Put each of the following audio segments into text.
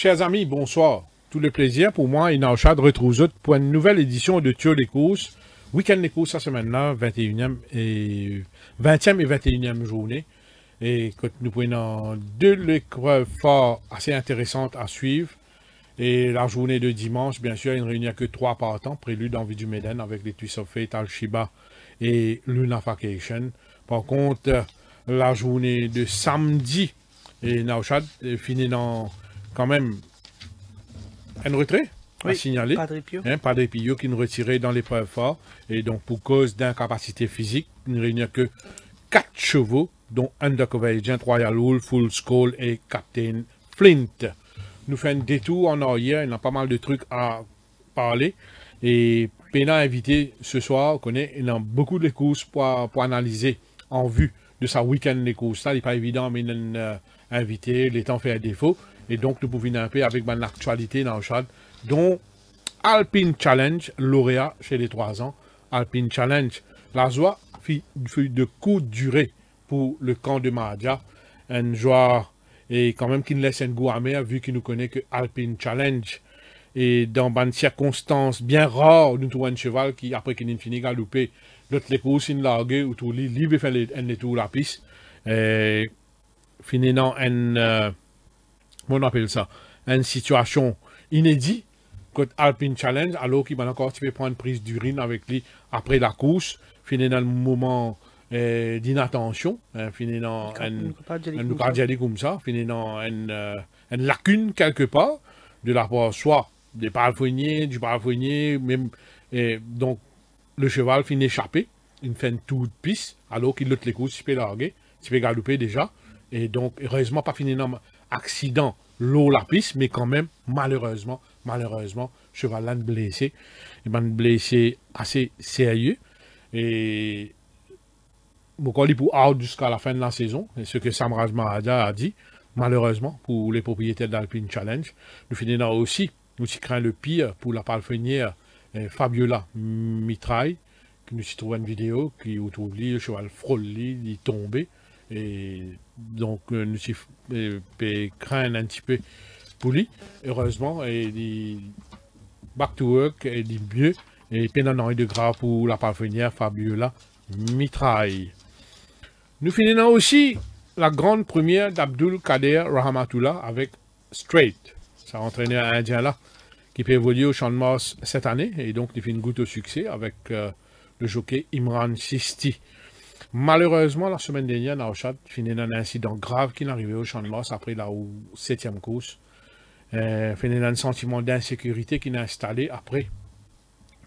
Chers amis, bonsoir. Tout le plaisir pour moi et Naocha de retrouver pour une nouvelle édition de Tour des courses. Week-end des courses, ça semaine-là, 21e et 20e et 21e journée. Et que nous prenons deux épreuves fortes assez intéressantes à suivre. Et la journée de dimanche, bien sûr, il ne réunit que 3 partants, prélude en vue du Méden avec les Twist of Fate, Al-Shiba et Lunafacation. Par contre, la journée de samedi, et Naocha finit dans quand même un retrait à signaler. Padre Pio qui nous retirait dans l'épreuve forte. Et donc, pour cause d'incapacité physique, il ne réunit que 4 chevaux, dont Undercover Agent, Royal Wolf, Full Skull et Captain Flint. Nous faisons un détour en arrière, il y a pas mal de trucs à parler. Et Pena invité ce soir, on connaît, il a beaucoup de courses pour analyser en vue de sa week-end des courses. Ça, il n'est pas évident, mais il a invité, les temps fait un défaut. Et donc, nous pouvons un peu avec mon actualité dans le chat, dont Alpine Challenge, lauréat chez les 3 ans. Alpine Challenge, la joie fut de courte durée pour le camp de Mahdia. Un joueur et quand même qui nous laisse un goût amer, vu qu'il nous connaît que Alpine Challenge. Et dans des circonstances bien rares, nous trouvons un cheval qui, après qu'il ait fini galoper, l'autre les courses, il largue, ou tout, libre fait un tour la piste. Et finit dans on appelle ça, une situation inédite, contre Alpine Challenge, alors qu'il va encore prendre une prise d'urine avec lui après la course, finit dans le moment d'inattention, finit dans un cardiaque comme ça, finit dans une lacune quelque part, de la part soit des palefreniers, du palefrenier, même, donc le cheval finit échappé, il fait une tour de piste, alors qu'il l'autre les courses, il peut larguer, il peut galoper déjà, et donc, heureusement, pas fini dans accident, l'eau la piste, mais quand même, malheureusement, cheval là blessé, et ben blessé assez sérieux, et pourquoi il pour out jusqu'à la fin de la saison, et ce que Sam Rajmahada a dit, malheureusement, pour les propriétaires d'Alpine Challenge. Nous finissons aussi, nous crains le pire pour la palefrenière Fabiola Mitraille, qui nous y trouve une vidéo, qui autour de lui, le cheval frôle lui, il est tombé, et donc nous crains un petit peu pour lui, heureusement, et il back to work, et il est mieux, et peine de grave pour la palefrenière Fabiola Mitraille. Nous finissons aussi la grande première d'Abdul Kader Rahmatullah avec Straight, ça entraîneur indien là, qui peut évoluer au Champ de Mars cette année, et donc il fait une goutte au succès avec le jockey Imran Sisti. Malheureusement, la semaine dernière, Naocha finit dans un incident grave qui est arrivé au Champ de Mars après la 7e course. Finit dans un sentiment d'insécurité qui est installé après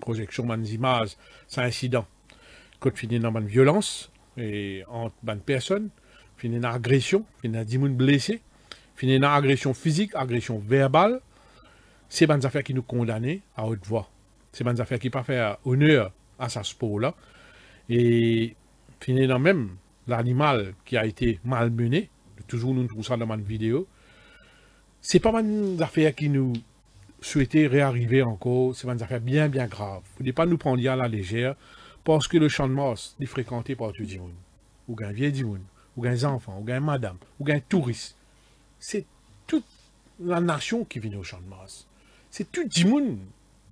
projection manzimaz, c'est un incident. Quand finit dans une violence et entre une personne, finit dans agression, finit dans 10 personnes blessées, finit dans agression physique, agression verbale. C'est des affaires qui nous condamnent à haute voix. C'est des affaires qui ne pas faire honneur à ce sport-là. Et finit dans même l'animal qui a été malmené, toujours nous trouvons ça dans une vidéo. C'est pas des affaires qui nous souhaitaient réarriver encore, c'est des affaires bien graves. Il ne faut pas nous prendre à la légère, parce que le Champ de Mars est fréquenté par tout le monde. Ou un vieil monde, ou un enfant, ou un madame, ou un touriste. C'est toute la nation qui vient au Champ de Mars. C'est tout le monde.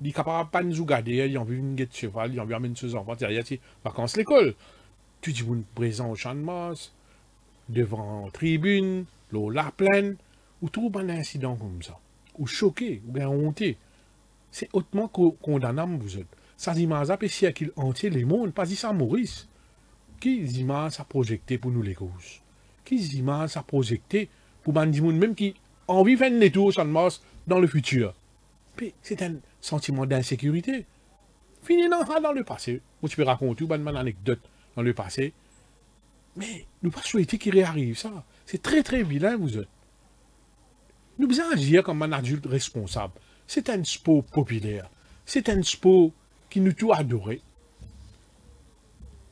Il est capable de pas nous regarder, il a envie de guetter cheval, il a envie d'amener ses enfants, il y a des vacances à l'école. Tout le monde présent au Champ de Mars, devant la tribune, l'eau la plaine, ou tout un incident comme ça. Ou choqué, ou bien honté. C'est hautement condamnable, vous autres. Ça image après siècle entier, les mondes, pas dit ça Maurice. Qui image à projeter pour nous les causes? Qui image à projeter pour des gens même qui ont envie de faire des tours au Champ de Mars dans le futur? C'est un sentiment d'insécurité. Fini dans le passé. Moi, tu peux raconter une anecdote dans le passé. Mais nous pas souhaiter qu'il réarrive ça. C'est très vilain, vous autres. Nous devons agir comme un adulte responsable. C'est un sport populaire. C'est un sport qui nous tout adoré.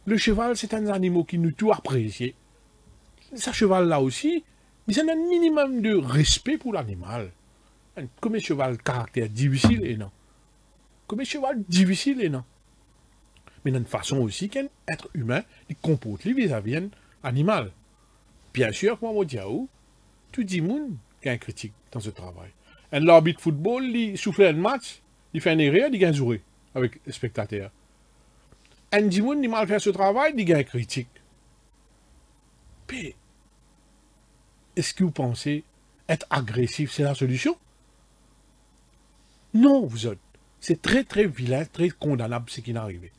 Le cheval, c'est un animal qui nous tout apprécié. Ce cheval-là aussi, mais a un minimum de respect pour l'animal. Comme un cheval caractère difficile et non. Comme un cheval difficile et non. Mais d'une façon aussi qu'un être humain, il comporte vis-à-vis d'un animal. Bien sûr, comme on dit, tout le monde qui a un critique dans ce travail. Un l'arbitre de football, il souffle un match, il fait un erreur, il gagne jouer avec les spectateurs. Un Dimoun, il mal fait ce travail, il gagne critique. Puis, est-ce que vous pensez être agressif, c'est la solution? Non, vous autres. C'est très, très vilain, très condamnable ce qui est arrivé.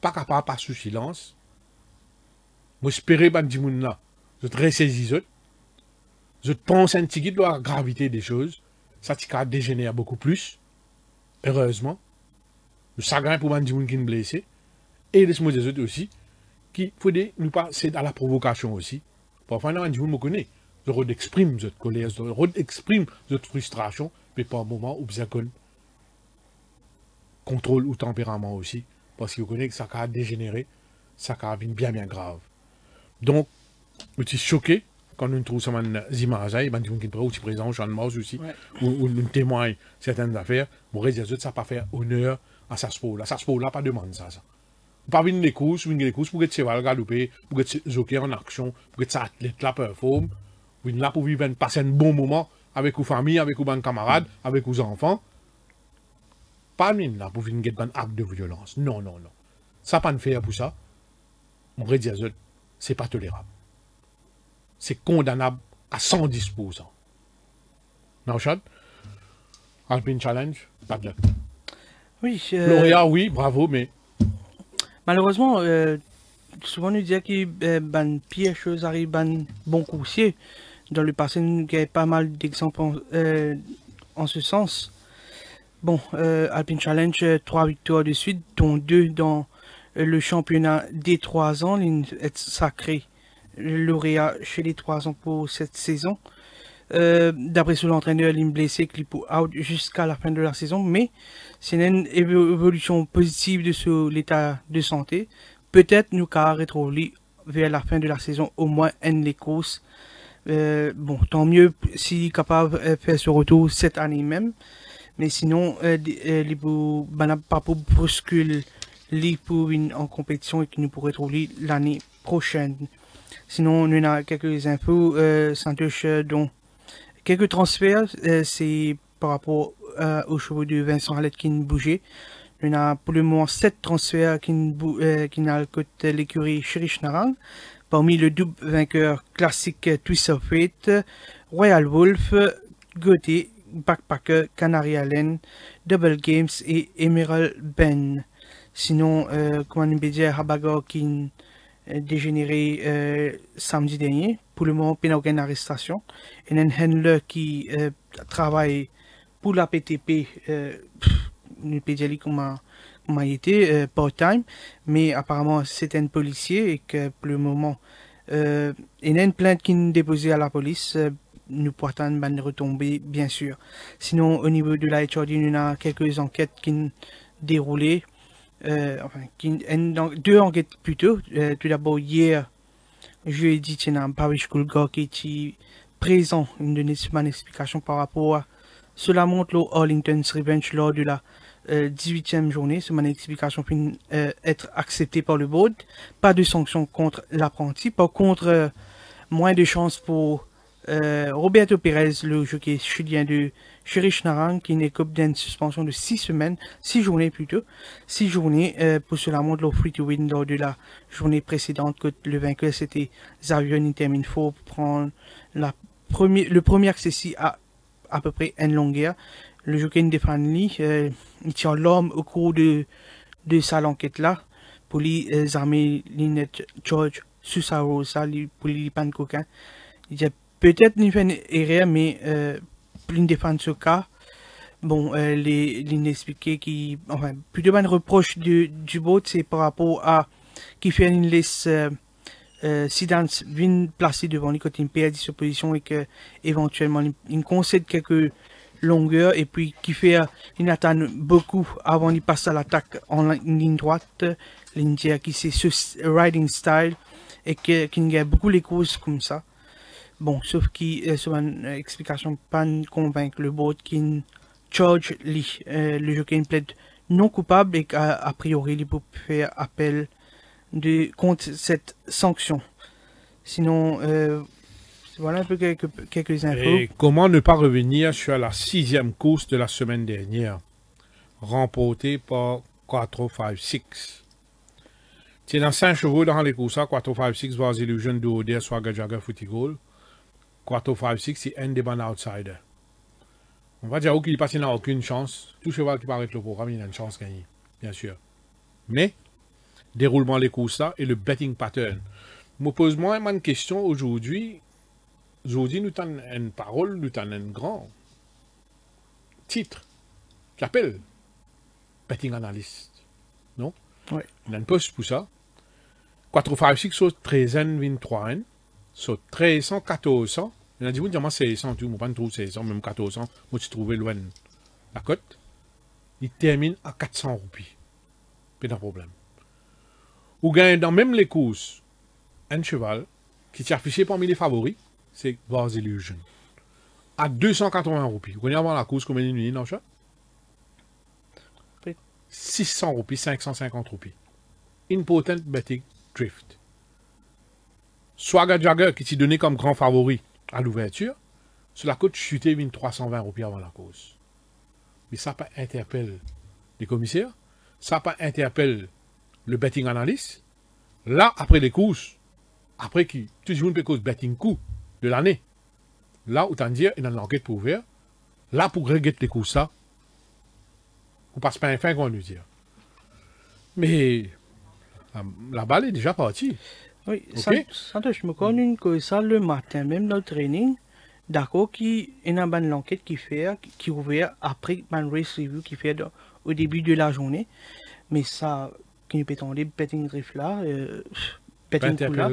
Pas capable de passer sous silence. Moi, j'espérais que les gens là, je ressaisi eux. Je pense un petit peu de la gravité des choses. Ça a dégénéré beaucoup plus. Heureusement. Le chagrin pour les gens qui sont blessés. Et les autres aussi. Qui faut nous passer à la provocation aussi. Parfois, les gens me connaissent. Je exprime cette colère, je exprime cette frustration, mais pas un moment où vous contrôle ou tempérament aussi. Parce que vous connaissez que ça a dégénéré, ça a été bien, bien grave. Donc, je suis choqué quand nous trouvons ces images, il y a des gens qui sont présents, Jean de Mars aussi, où nous témoignons certaines affaires. Pour réaliser ça, ça n'a pas fait honneur à sa sport-là. Sa sport-là, pas demande ça. Pas venir les courses pour que cheval galoper, pour que jockey en action, pour que athlète là performe. Vous êtes là pour vivre passer un bon moment avec vos familles, avec vos camarades, avec vos enfants. Pas là pour venir un acte de violence. Non, non, non. Ça pas de faire pour ça. On va dire, c'est pas tolérable. C'est condamnable à 110%. Nauchad, Alpine Challenge, pas de là. Oui. Lauréat, oui, bravo, mais. Malheureusement, souvent nous dit que ben pire chose arrive ben bon coursier. Dans le passé, nous avons pas mal d'exemples en ce sens. Bon, Alpine Challenge, 3 victoires de suite, dont 2 dans le championnat des 3 ans. Il est sacré lauréat chez les 3 ans pour cette saison. D'après son entraîneur, il est blessé, il peut out jusqu'à la fin de la saison, mais c'est une évolution positive de l'état de santé. Peut-être nous qu'à retrouver vers la fin de la saison au moins les courses. Bon, tant mieux s'il est capable de faire ce retour cette année même. Mais sinon, il n'a pas pour brusculer pour en compétition et qu'il nous pourrait trouver l'année prochaine. Sinon, on a quelques infos, Santosh, dont quelques transferts, c'est par rapport aux chevaux de Vincent Hallett qui ne bougeaient. On a pour le moment 7 transferts qui n'a le côté l'écurie Cherish Narang. Parmi le double vainqueur classique Twist of Fate, Royal Wolf, Gauthier, Backpacker, Canary Allen, Double Games et Emerald Ben. Sinon, comment on peut dire, Habagar qui dégénéré samedi dernier. Pour le moment, il n'y a aucune arrestation. Et un handler qui travaille pour la PTP, ne peut dire comment il était, part-time, mais apparemment c'est un policier et que pour le moment, il y a une plainte qui est déposée à la police. Nous pourrons une retombée, bien sûr. Sinon, au niveau de la HRD, il y a quelques enquêtes qui ont déroulé. Deux enquêtes plutôt. Tout d'abord, hier, jeudi, il y a un Parish Kulgar qui est présent, une de nos explications par rapport à cela montre le Arlington's Revenge lors de la 18e journée. C'est mon explication peut être acceptée par le board. Pas de sanctions contre l'apprenti. Par contre, moins de chances pour Roberto Pérez, le jockey chilien de Cherish Narang, qui n'écope d'une suspension de 6 semaines, 6 journées plutôt, 6 journées pour cela montre le free to win lors de la journée précédente que le vainqueur c'était Xavier Interminfo pour prendre le premier accessi à peu près une longueur. Le jockey Ndefani, il tient l'homme au cours de sa enquête là pour lui armer Lynette George sous sa rosa pour lui pan coquin. Il y a peut-être une fait une erreur, mais pour lui défendre ce cas, bon, les expliqué qui, enfin, plutôt un reproche du bot, c'est par rapport à qui fait une liste si dans vient placé devant lui quand il perd sa position et que éventuellement il concède quelques longueurs et puis qui fait il attend beaucoup avant de passer à l'attaque en ligne droite, ligne qui c'est ce riding style et qui gagne beaucoup les courses comme ça. Bon, sauf qui sur une explication pas convaincre le board qui charge le jockey plaide non coupable et qu'a priori il peut faire appel contre cette sanction. Sinon, Voilà un peu quelques infos. Et comment ne pas revenir sur la 6e course de la semaine dernière, remportée par 456. C'est dans 5 chevaux dans les courses, 456 Vars Illusion de Oder, Swagger Jagger Footigol. 456, c'est un des bons outsiders. On va dire qu'il n'est pas n'a aucune chance. Tout cheval qui paraît le programme, il a une chance de gagner, bien sûr. Mais, déroulement des courses là et le betting pattern. Me pose moi une question aujourd'hui. Aujourd'hui, nous avons une parole, nous avons un grand titre qui appelle betting analyst. Non? Oui. Il y a une poste pour ça. 456 sur 1323, sur 1300, 1400. Il y a dit, oui, il y a 1600, tu ne pas trouver 1600, même 1400. Moi, tu trouvais loin la cote. Il termine à 400 roupies. Pas de problème. Ou gagne dans même les courses un cheval qui s'est affiché parmi les favoris, c'est Vars Illusion. À 280 roupies. Vous connaissez avant la course combien de nuits, non, chat? 600 roupies, 550 roupies. Important betting drift. Swagger Jagger, qui s'est donné comme grand favori à l'ouverture, sur la côte chuté 320 roupies avant la course. Mais ça pas interpelle les commissaires, ça pas interpelle le betting analyst. Là, après les courses, après qui tout le monde peut cause betting coup de l'année, là, autant dire, il y a une enquête pour ouvrir, là, pour regretter les courses, ça, on passe pas un fin, qu'on va nous dire. Mais la balle est déjà partie. Oui, okay? Ça, je me connais que ça le matin, même dans le training, d'accord, qui y a une enquête qui ouvert après une race review qui fait au début de la journée. Mais ça, qui nous pétons les betting drift là, betting pool là,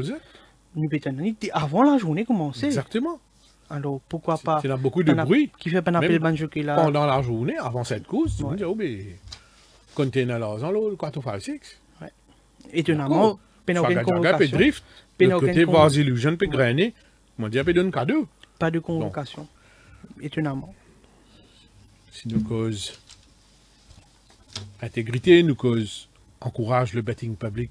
nous pétons avant la journée commencer. Exactement. Alors pourquoi pas. Il y a beaucoup de bruit. Qui fait un appel banjoké là. Pendant la journée, avant cette course, tu me dis, oh, mais, container l'argent, le 456. Ouais. Étonnamment, Swagger Jagger peut drift, le côté Vars Illusion peut grainer, on dit, peut donner un cadeau. Pas de convocation. Étonnamment. Si nous cause intégrité, nous cause encourage le betting public,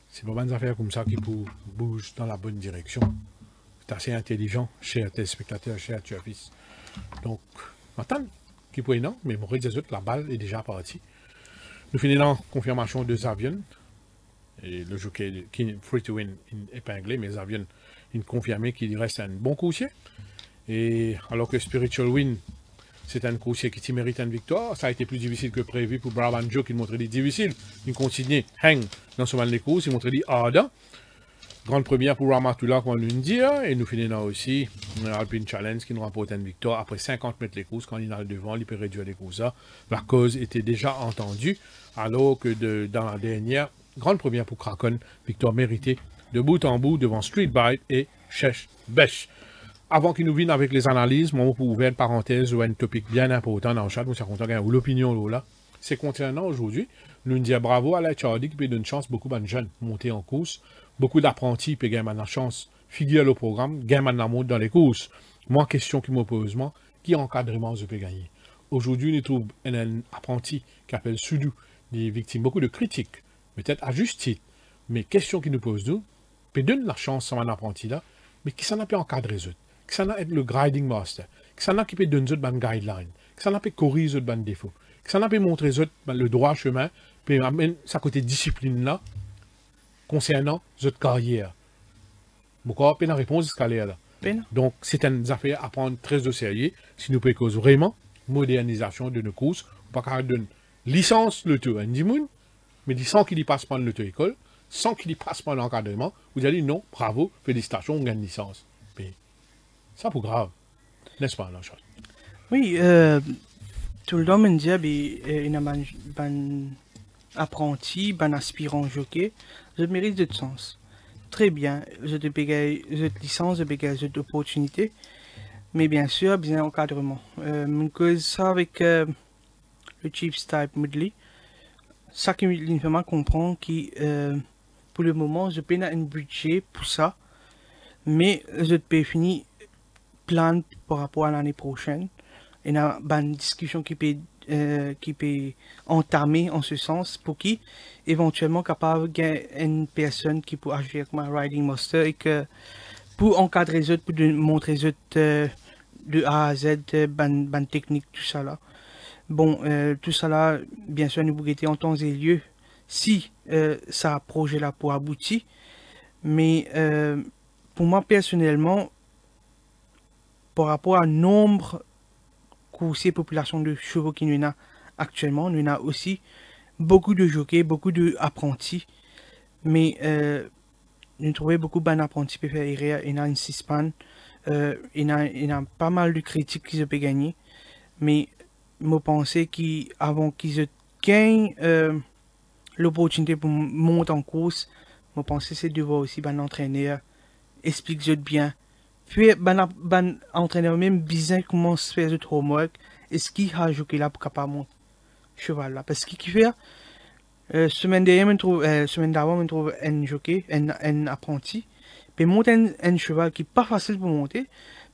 c'est pas bonnes affaires comme ça qui bougent dans la bonne direction. C'est assez intelligent, chers téléspectateurs, chers tuafis. Donc, maintenant, qui pourrait non, mais Maurice des autres, la balle est déjà partie. Nous finissons en confirmation de Xavier. Et le jockey qui est free to win épinglé, mais Xavier il confirmé qu'il reste un bon coursier. Et alors que Spiritual Win, c'est un coursier qui mérite une victoire, ça a été plus difficile que prévu pour Brabant Joe qui montrait difficile. Il continue hang dans ce mal des courses, il montrait ardent. Grande première pour Ramatula, comme on l'a dit, et nous finissons aussi Alpine Challenge qui nous remporte une victoire après 50 mètres les courses. Quand il est devant, il peut réduire les courses. La cause était déjà entendue, alors que dans la dernière, grande première pour Kraken, victoire méritée de bout en bout devant Street Bite et Chèche Bêche. Avant qu'il nous vienne avec les analyses, moi, pour ouvrir une parenthèse ou un topic bien important dans le chat, nous sommes contents d'avoir l'opinion là. C'est concernant aujourd'hui, nous disons bravo à la Chardy qui peut donner une chance beaucoup de jeunes monter en course. Beaucoup d'apprentis peuvent gagner la chance, figurer le programme, gagner la monte dans les courses. Moi, question qui me pose, moi, qui encadrement je peux gagner? Aujourd'hui, nous trouvons un apprenti qui appelle Soudou, des victimes, beaucoup de critiques, peut-être à juste titre. Mais question qui nous pose, nous, peut donner la chance à un apprenti là, mais qui s'en a peut encadrer eux, qui s'en a être le guiding master, qui s'en a qui peut donner eux une guideline, qui s'en a peut corriger eux une défaut, qui s'en a peut montrer eux le droit chemin, puis amener sa côté discipline là, concernant votre carrière. Pourquoi pas la réponse escalière là. Donc, c'est une affaire à prendre très au sérieux si nous pouvons vraiment modernisation de nos courses. Pas qu'à donner licence le tour à Ndimoun, mais sans qu'il y passe pas le tour école, sans qu'il y passe pas l'encadrement, vous allez dire non, bravo, félicitations, on gagne licence. Mais ça pour grave. N'est-ce pas, la chose? Oui, tout le monde me dit, il y a un apprenti, un aspirant jockey, je mérite de sens. Très bien, je te paye cette licence, je paye cette opportunité, mais bien sûr, bien encadrement. Une cause ça avec le Chiefs Type Midley, ça qui me fait comprendre que pour le moment, je paye un budget pour ça, mais je peux finir plan par rapport à l'année prochaine. Il y a une discussion qui peut entamer en ce sens pour qui éventuellement capable de une personne qui peut agir comme un riding master et que pour encadrer les autres, pour montrer les autres de A à Z, ban technique, tout ça là. Bon, tout ça là, bien sûr, nous pouvons en temps et lieu si ça projet là pour aboutir. Mais pour moi personnellement, par rapport à nombre de population de chevaux qui nous a actuellement, nous avons aussi beaucoup de jockeys, beaucoup d'apprentis. Mais nous trouvons beaucoup d'apprentis préférés. Il y a une six-pan, il y a pas mal de critiques qu'ils ont gagné. Mais je pense qu'avant qu'ils gagnent l'opportunité pour monter en course, je pense que c'est de voir aussi l'entraîneur explique bien. Puis l'entraîneur même bien comment se faire le homework et ce qu'il a joué là pour capable monter cheval là. Parce qu'il fait semaine d'avant, on trouve un jockey, un apprenti, puis monter un cheval qui n'est pas facile pour monter.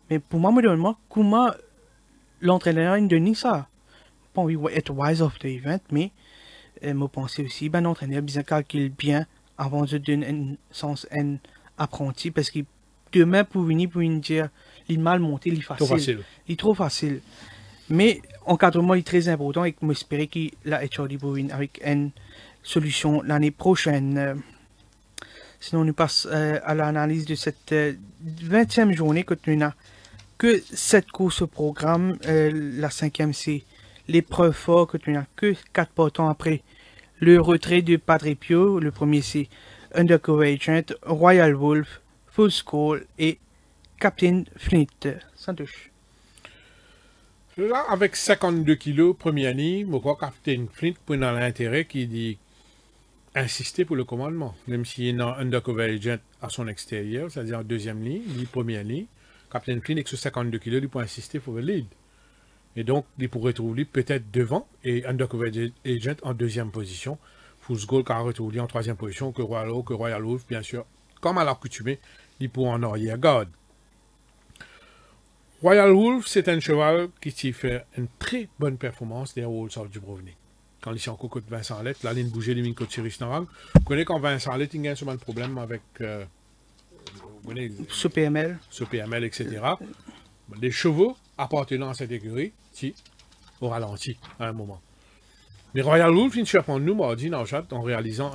Mais pour moi, me demande comment l'entraîneur a donné ça. Bon, oui, être wise of the event, mais je pense aussi que l'entraîneur bien calcule bien avant de donner un sens un apprenti, parce que demain, pour venir dire, il est mal monté, il est facile. Il est trop facile. Mais encadrement est très important et je m'espère qu'il a HRD pour venir avec une solution l'année prochaine. Sinon, nous passons à l'analyse de cette 20e journée que nous n'avons que 7 courses au programme. La 5e, c'est l'épreuve fort que tu n'as que 4 partants après le retrait de Padre Pio. Le premier, c'est Undercover Agent, Royal Wolf, Full Skull et Captain Flint. Ça touche. Là, avec 52 kilos, première année, je crois que Captain Flint pour l'intérêt qui dit insister pour le commandement. Même s'il y a un Undercover Agent à son extérieur, c'est-à-dire en deuxième ligne, il première ligne, Captain Flint avec ce 52 kilos, il peut insister pour le lead. Et donc, il pourrait retrouver peut-être devant et Undercover Agent en deuxième position. Full Skull qui a retrouvé en troisième position, que Royal Wolf, bien sûr, comme à l'accoutumée, il pourrait en arrière-garde. Royal Wolf, c'est un cheval qui fait une très bonne performance des Wolves of Dubrovnik. Quand il est en côte Vincent Lett, la ligne bougeait des mines côte Cyrus Narang. Vous connaissez quand Vincent Lett, il y a souvent un problème avec ce PML, etc. Les chevaux appartenant à cette écurie, au ralenti à un moment. Mais Royal Wolf, il surprend nous mardi dans le chat en réalisant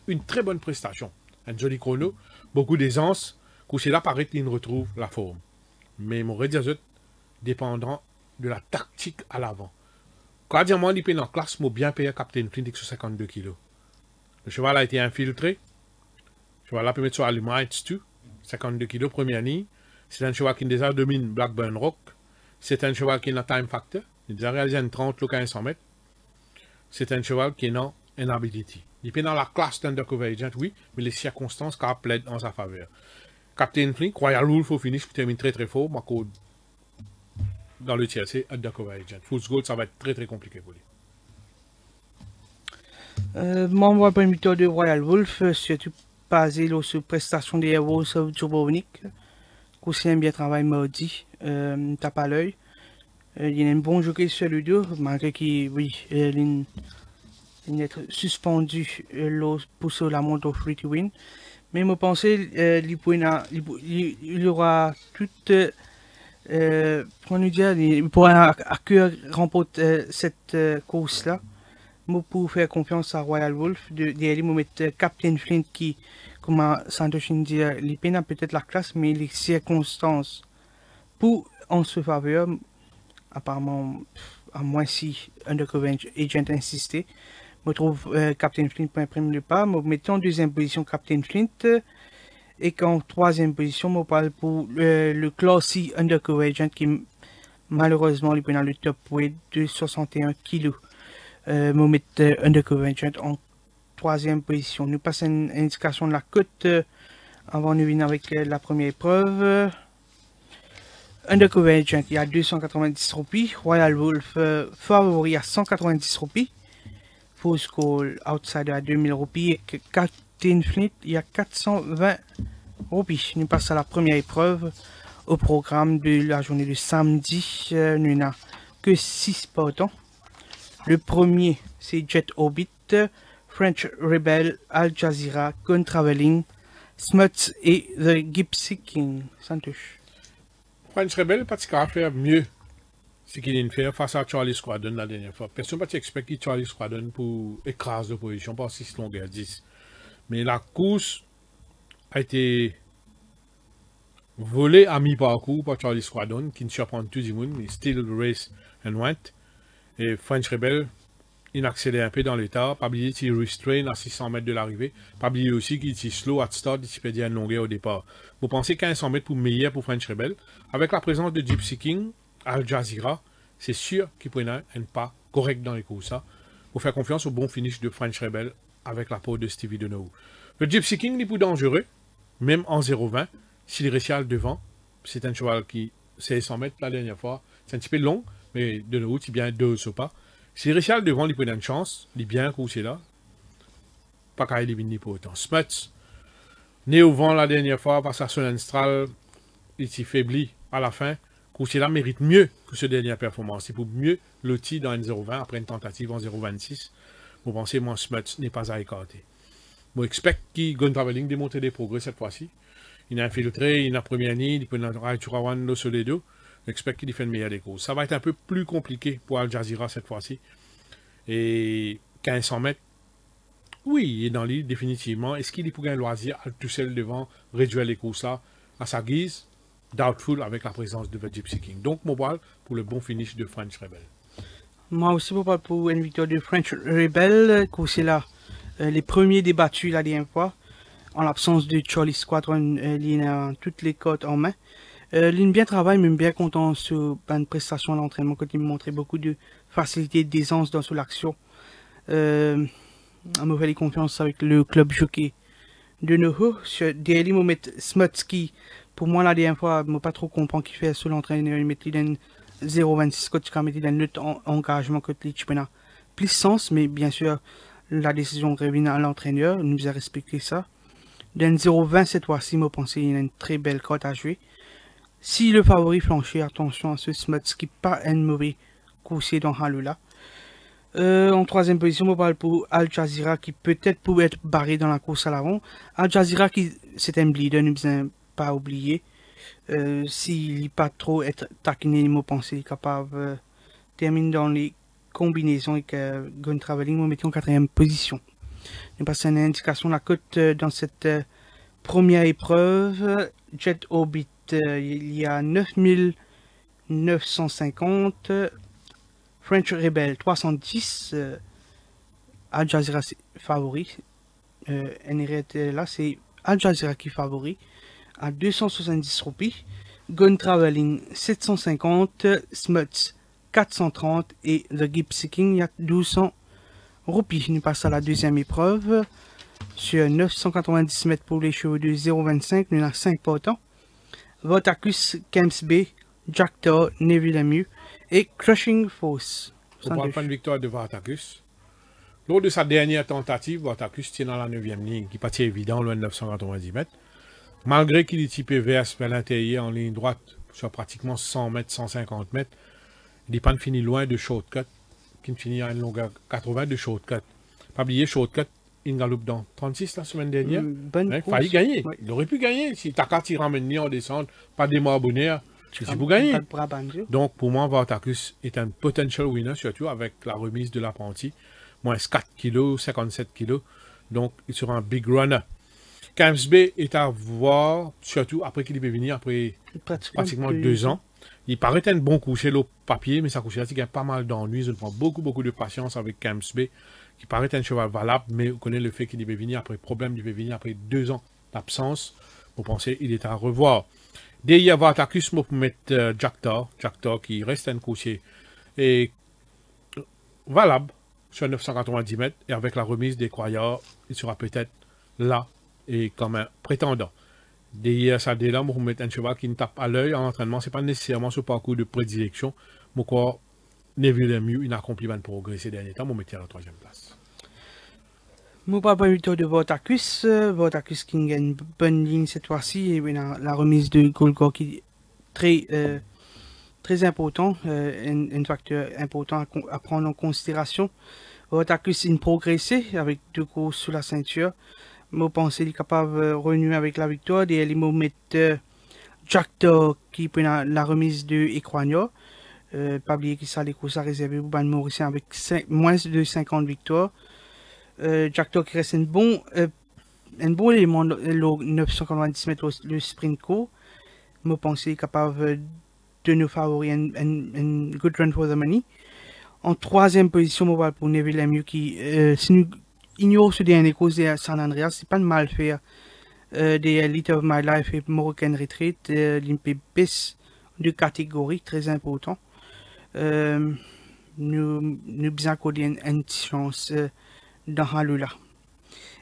une très bonne prestation. Un joli chrono, beaucoup d'aisance, couché là, paraît qu'il retrouve la forme. Mais mon rédiazot dépendant de la tactique à l'avant. Quand diamant il paye en classe, m'a bien payé Captain Flint sur 52 kg. Le cheval a été infiltré. Le cheval a pu mettre sur Alumite 2, 52 kg, première ligne. C'est un cheval qui déjà domine Blackburn Rock. C'est un cheval qui a un time factor. Il a déjà réalisé un 30 ou 1500 mètres. C'est un cheval qui est dans un ability. Il est dans la classe d'Undercover Agent, oui, mais les circonstances qui plaident en sa faveur. Captain Flint, Royal Wolf au finish, qui termine très très fort. Dans le tiers, c'est Undercover Agent. Full Gold, ça va être très très compliqué pour lui. Membre permetteur de Royal Wolf, surtout basé sur prestation des Wolves of Dubrovnik. Aussi un bien travail mardi, tape à l'œil. Il y a un bon jockey sur le dos, malgré qu'il est suspendu pour sur la montre au Free to Win. Mais je pense qu'il aura toute. Il pourra à cœur remporter cette course-là. Je peux faire confiance à Royal Wolf. Derrière, je mettre Captain Flint qui, comme Santoshin dit, il peine peut-être la classe, mais les circonstances pour en se faveur, apparemment, à moins si Undercover Agent insisté. Je trouve Captain Flint pour imprimer le pas. Je mets en deuxième position Captain Flint. Et qu'en troisième position, je parle pour le Classy Undercover Agent qui malheureusement est dans le top weight de 61 kg. Je mets Undercover Agent en troisième position. Nous passons une indication de la cote avant de venir avec la première épreuve. Undercover Agent, il y a 290 roupies. Royal Wolf favori à 190 roupies. Full Skull Outsider à 2000 roupies. Et Captain Flint, il y a 420 roupies. Nous passons à la première épreuve au programme de la journée de samedi. Nous n'avons que 6 partants. Le premier, c'est Jet Orbit, French Rebel, Al Jazeera, Gun Traveling, Smuts et The Gypsy King. Santush. French Rebel, pas de faire mieux ce qu'il vient de faire face à Charlie Squadron la dernière fois. Personne n'a pas expecté Charlie Squadron pour écraser l'opposition par 6 longueurs 10. Mais la course a été volée à mi-parcours par Charlie Squadron, qui ne surprend tout le monde, mais still race and went. Et French Rebel, il accélère un peu dans l'état, pas oublier qu'il restrain à 600 mètres de l'arrivée, pas oublier aussi qu'il est slow at start, il peut dire une longueur au départ. Vous pensez 1500 mètres pour meilleur pour French Rebel, avec la présence de Gypsy King, Al Jazeera, c'est sûr qu'il prenait un pas correct dans les courses. Pour faire confiance au bon finish de French Rebel avec la peau de Stevie Donohue. Le Gypsy King n'est plus dangereux, même en 0,20, s'il réussit devant. C'est un cheval qui, c'est 100 mètres la dernière fois, c'est un petit peu long, mais Donohue, c'est bien 2 au pas. S'il réussit devant, il prend une chance, il est bien couché là. Pas qu'à éliminer pour autant. Smuts, né au vent la dernière fois par sa Sonenstral, il s'est faibli à la fin. Couché-là mérite mieux que ce dernière performance. Il peut mieux loti dans N020 après une tentative en 026. Vous pensez, moi, Smuts n'est pas à écarter. Moi, expect qu'il Gun Traveling démontrer des progrès cette fois-ci. Il a infiltré, il a première ligne, il peut être Turawan sur les deux. J'expecte qu'il fait une meilleure des courses. Ça va être un peu plus compliqué pour Al Jazeera cette fois-ci. Et 1500 mètres, oui, il est dans l'île définitivement. Est-ce qu'il est pour un loisir à tout seul devant réduire les courses là à sa guise? Doubtful avec la présence de The Gypsy King. Donc, mobile pour le bon finish de French Rebel. Moi aussi, pour une victoire de French Rebel, c'est là les premiers débattus la dernière fois, en l'absence de Charlie Squadron, il a toutes les cotes en main. L'une bien travaille, même bien content sur une prestation à l'entraînement, quand il me montrait beaucoup de facilité, d'aisance dans l'action. On me fait confiance avec le club jockey de Noho. Derrière, il met Smutsky. Pour moi, la dernière fois, je ne pas trop comprendre qu'il fait sur l'entraîneur. Il met 0,26 quand il met un autre engagement que le championnat. Plus sens, mais bien sûr, la décision revient à l'entraîneur. Il nous a respecté ça. Dans 0,20 cette fois-ci, je pense qu'il y a une très belle cote à jouer. Si le favori flanchit, attention à ce Smutsky, pas un mauvais coursier dans Halula. En troisième position, on parle pour Al Jazeera qui peut-être pouvait être barré dans la course à l'avant. Al Jazeera qui c'est un bleeder, ne besoin pas oublier. S'il n'est pas trop être taquiné, il m'a pensé capable termine dans les combinaisons et que Gun Traveling me mettait en quatrième position. Je passe une indication la cote dans cette première épreuve. Jet Orbit, il y a 9950. French Rebel 310. Al Jazeera favori. NRT là, c'est Al Jazeera qui est favori à 270 roupies. Gun Traveling 750. Smuts 430 et The Gypsy King il y a 1200 roupies. Nous passons à la deuxième épreuve. Sur 990 mètres pour les chevaux de 0,25, nous avons 5 portants. Vortacus, Camps Bay, Jackdaw, Neville Amu et Crushing Force. On ne parle pas de victoire de Vortacus. Lors de sa dernière tentative, Vortacus tient dans la 9e ligne, qui n'est pas évident, loin de 990 mètres. Malgré qu'il est typé vers l'intérieur en ligne droite sur pratiquement 100 mètres, 150 mètres, il n'est pas fini loin de shortcut, qui finit à une longueur 80 de shortcut. Pas oublier shortcut, il galope dans 36 la semaine dernière. Il a failli gagner. Ouais. Il aurait pu gagner. Si Taka tire en menni en descente, pas des morts bonheur, c'est pour gagner. Donc pour moi, Vortacus est un potential winner, surtout avec la remise de l'apprenti. Moins 4 kg, 57 kg. Donc il sera un big runner. Camps Bay est à voir, surtout après qu'il est venu, après pratiquement 2 ans. Il paraît être un bon coucher au papier, mais ça couche là, il y a pas mal d'ennuis. Je prends beaucoup de patience avec Camps Bay, qui paraît un cheval valable, mais on connaît le fait qu'il est venu après problème, il est venu après 2 ans d'absence. Vous pensez il est à revoir. Derrière Vortacus, pour mettre Jackdaw qui reste un coucher et valable sur 990 mètres, et avec la remise des croyants, il sera peut-être là et comme un prétendant. Derrière ça, dès là, on met un cheval qui ne tape à l'œil en entraînement. Ce n'est pas nécessairement ce parcours de prédilection. Mais quoi, Neville Amu, il a accompli un progrès ces derniers temps. On mettait à la 3e place. Nous parlons pas plutôt de Vortacus. Vortacus qui gagne une bonne ligne cette fois-ci. Et la remise de Golgo qui est très important. Un facteur important à prendre en considération. Vortacus a progressé avec 2 courses sous la ceinture. Je pense qu'il est capable de renouer avec la victoire. Et il m'a mis Jack Dog qui prend la remise de Equania. Pas oublier qu'il les courses à réserver pour Ban Mauricien avec moins de 50 victoires. Jack Dog reste un bon élément le 990 mètres le sprint court. Je pense qu'il est capable de nous favoriser un good run for the money. En troisième position, on va pour Neville Lemieux qui, si nous ignorons ce dernier course de San Andreas, c'est pas de mal faire des Elite of My Life et Moroccan Retreat, l'IMPBIS de catégorie, très important. Nous bien accorder une chance dans le là.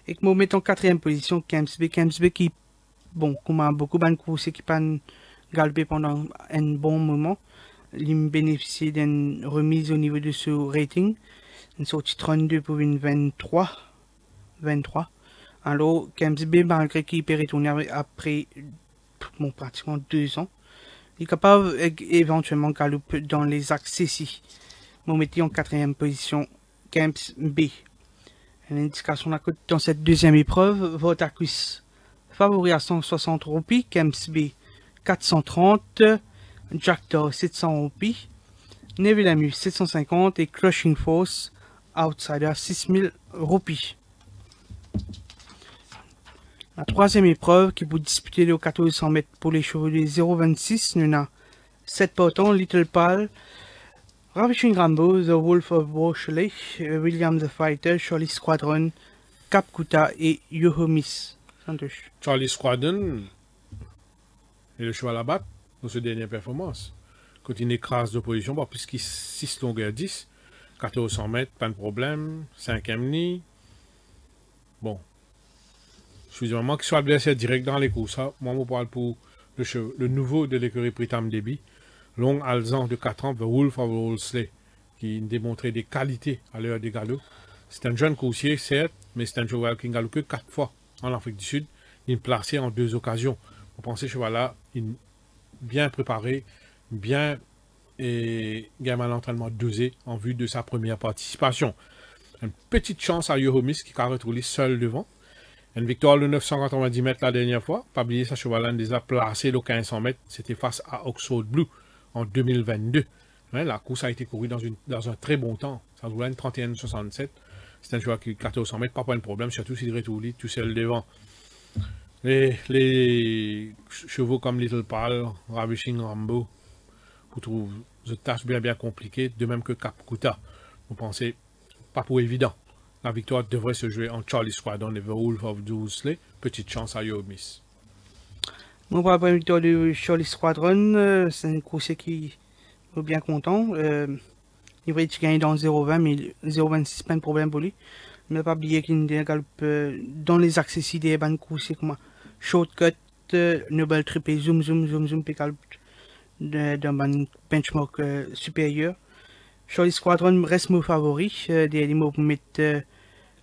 Et que nous mettons en quatrième position, Kemsby qui, bon, comme a beaucoup de courses qui pas galopé pendant un bon moment. Il bénéficie d'une remise au niveau de ce rating. Une sortie 32 pour une 23. Alors, Kemsby, malgré qu'il peut retourner après bon, pratiquement 2 ans, il est capable éventuellement de galoper dans les axes ici. Nous mettons en quatrième position Kemsby. Une indication de la cote dans cette deuxième épreuve, Votaquis favori à 160 roupies, Kemsby 430, Jack Dog 700 roupies, Neville Lemieux 750 et Crushing Force Outsider 6000 roupies. La troisième épreuve qui vous disputer le 1400 mètres pour les chevaux de 0,26, nous avons 7 potons, Little Pal, Ravishing Rambo, The Wolf of Washley, William the Fighter, Charlie Squadron, Cap Kuta et Yohomis. Charlie Squadron est le cheval à battre dans cette dernière performance. Quand il écrase d'opposition, bon, puisqu'il 6 longueurs 10, 1400 mètres, pas de problème, 5e nid. Bon. Excusez-moi, qu'il soit blessé direct dans les courses. Moi, je parle pour le nouveau de l'écurie Pritam Deby, Long Alzan de 4 ans, The Wolf of Wolseley, qui démontrait des qualités à l'heure des galops. C'est un jeune coursier, certes, mais c'est un cheval qui ne galope que 4 fois en Afrique du Sud. Il est placé en 2 occasions. Vous pensez, cheval-là, bien préparé, bien et gamin d'entraînement dosé en vue de sa première participation. Une petite chance à Yohomis qui a retrouvé seul devant. Une victoire de 990 mètres la dernière fois. Pas oublier sa cheval déjà placé le 1500 mètres. C'était face à Oxford Blue en 2022. Hein, la course a été courue dans un très bon temps. Ça roulait une 31,67. C'est un cheval qui 1400 mètres, pas de problème, surtout s'il retrouve tout seul devant. Les chevaux comme Little Pal, Ravishing Rambo, vous trouvez une tâche bien compliquée, de même que Cap Kuta. Vous pensez, pas pour évident. La victoire devrait se jouer en Charlie Squadron et The Wolf of Wolseley. Petite chance à Yohomis. Mon premier victoire de Charlie Squadron, c'est un coursier qui est bien content. Il va être gagné dans 0,20, mais 0,26, pas de problème pour lui. Ne pas oublier qu'il galope dans les accessibles des bandes coursiers comme Shortcut, Noble Trip et Zoom, puis galope d'un benchmark supérieur. Charlie Squadron reste mon favori. Des mots pour mettre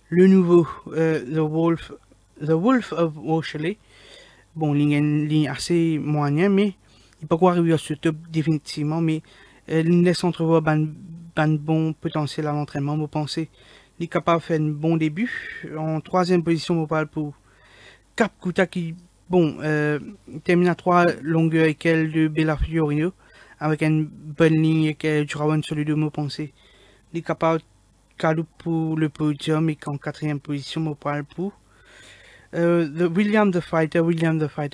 le nouveau The Wolf of Washley. Bon, ligne assez moyenne, mais il peut pas arriver à ce top définitivement, mais il laisse entrevoir un bon potentiel à l'entraînement. Vous pensez il est capable de faire un bon début. En troisième position, on parle pour Cap Kuta qui, bon, termine à 3 longueurs et quelle de Bella Fiorino, avec une bonne ligne et quelle du Rawan sur les deux, vous pensez il est capable de caler pour le podium et qu'en quatrième position, on parle pour William the Fighter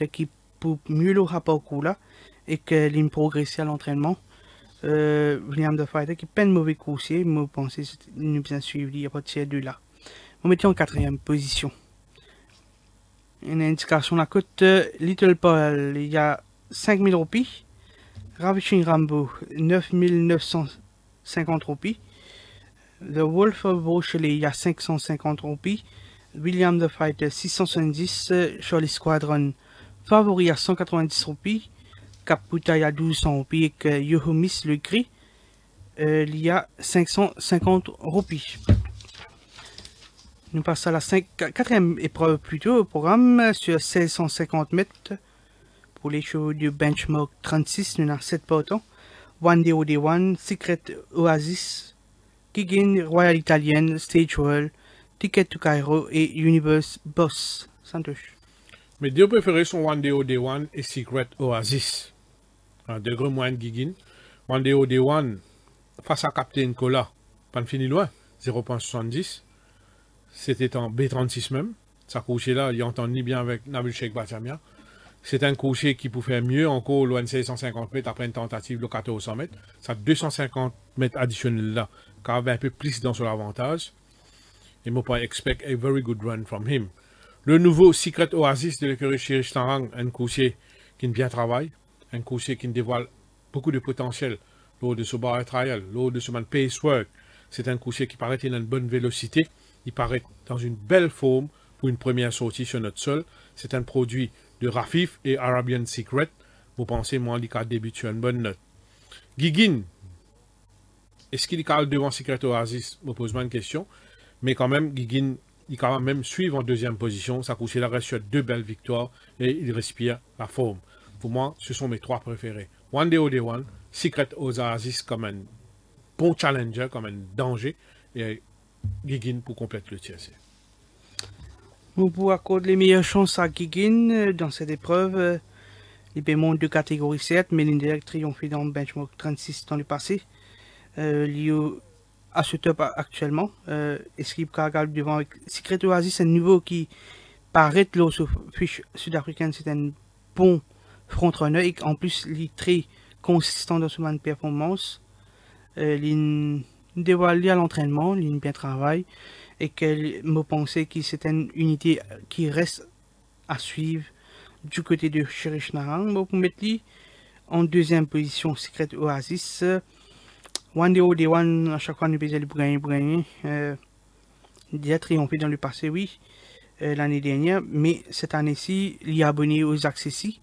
qui pour mieux le rapport là et qu'il a progressé à l'entraînement. William the Fighter qui peine mauvais coursier, mais vous pensez nous bien suivi à partir de là. On mettait en quatrième position. Une indication de la cote Little Paul, il y a 5000 roupies. Ravishing Rambo, 9950 roupies. The Wolf of Washley, il y a 550 roupies. William the Fighter, 670. Charlie Squadron, favori à 190 roupies. Cap Kuta, il y a 1200 roupies. Et que Yohomis, le gris, il y a 550 roupies. Nous passons à la quatrième épreuve plutôt au programme sur 1650 mètres. Pour les chevaux du benchmark 36, nous avons 7 potons. One Day OD1, Secret Oasis, Kiggin, Royal Italian, Stage Royal, Ticket to Cairo et Universe Boss. Santosh. Mes deux préférés sont One Day Day One et Secret Oasis. De gros moyens Gigin. One Day Day One, face à Captain Cola, pas fini loin, 0.70. C'était en B36 même. Ça couchait là, il entend ni bien avec Nabil Sheikh Bachamia. C'est un coucher qui pouvait faire mieux encore loin de 650 mètres après une tentative de 1400 mètres. Ça 250 mètres additionnels là, qui avait un peu plus dans son avantage. Et moi, pas expect a very good run from him. Le nouveau Secret Oasis de l'écurie Cherish Tarang, un coucher qui bien travaille, un coucher qui dévoile beaucoup de potentiel lors de ce bar trial, lors de ce man pace work. C'est un coucher qui paraît qu'il a une bonne vélocité, il paraît dans une belle forme pour une première sortie sur notre sol. C'est un produit de Rafif et Arabian Secret. Vous pensez, moi, il a débuté sur une bonne note. Gigin, est-ce qu'il est devant Secret Oasis? Je me pose une question. Mais quand même, Gigin, il quand même suivre en deuxième position. Ça couche là reste sur 2 belles victoires et il respire la forme. Pour moi, ce sont mes 3 préférés. One Day Day One, Secret Oasis comme un bon challenger, comme un danger. Et Gigin pour compléter le TSC. Nous pouvons accorder les meilleures chances à Gigin dans cette épreuve. Les paiements de catégorie 7, mais l'Indirect triomphé dans le benchmark 36 dans le passé. Lié à ce top actuellement. Escape Cargal devant avec Secret Oasis, un niveau qui paraît là sur fiche sud-africaine, c'est un bon front-runner et en plus il est très consistant dans son performance. Il dévoile à l'entraînement, il bien travaille et qu'elle me pensait que c'est une unité qui reste à suivre du côté de Cherish Narang. Pour mettre lui en deuxième position, Secret Oasis. One Day One, à chaque fois, nous faisons pour gagner. Il a triomphé dans le passé, oui, l'année dernière, mais cette année-ci, il est abonné aux accessis.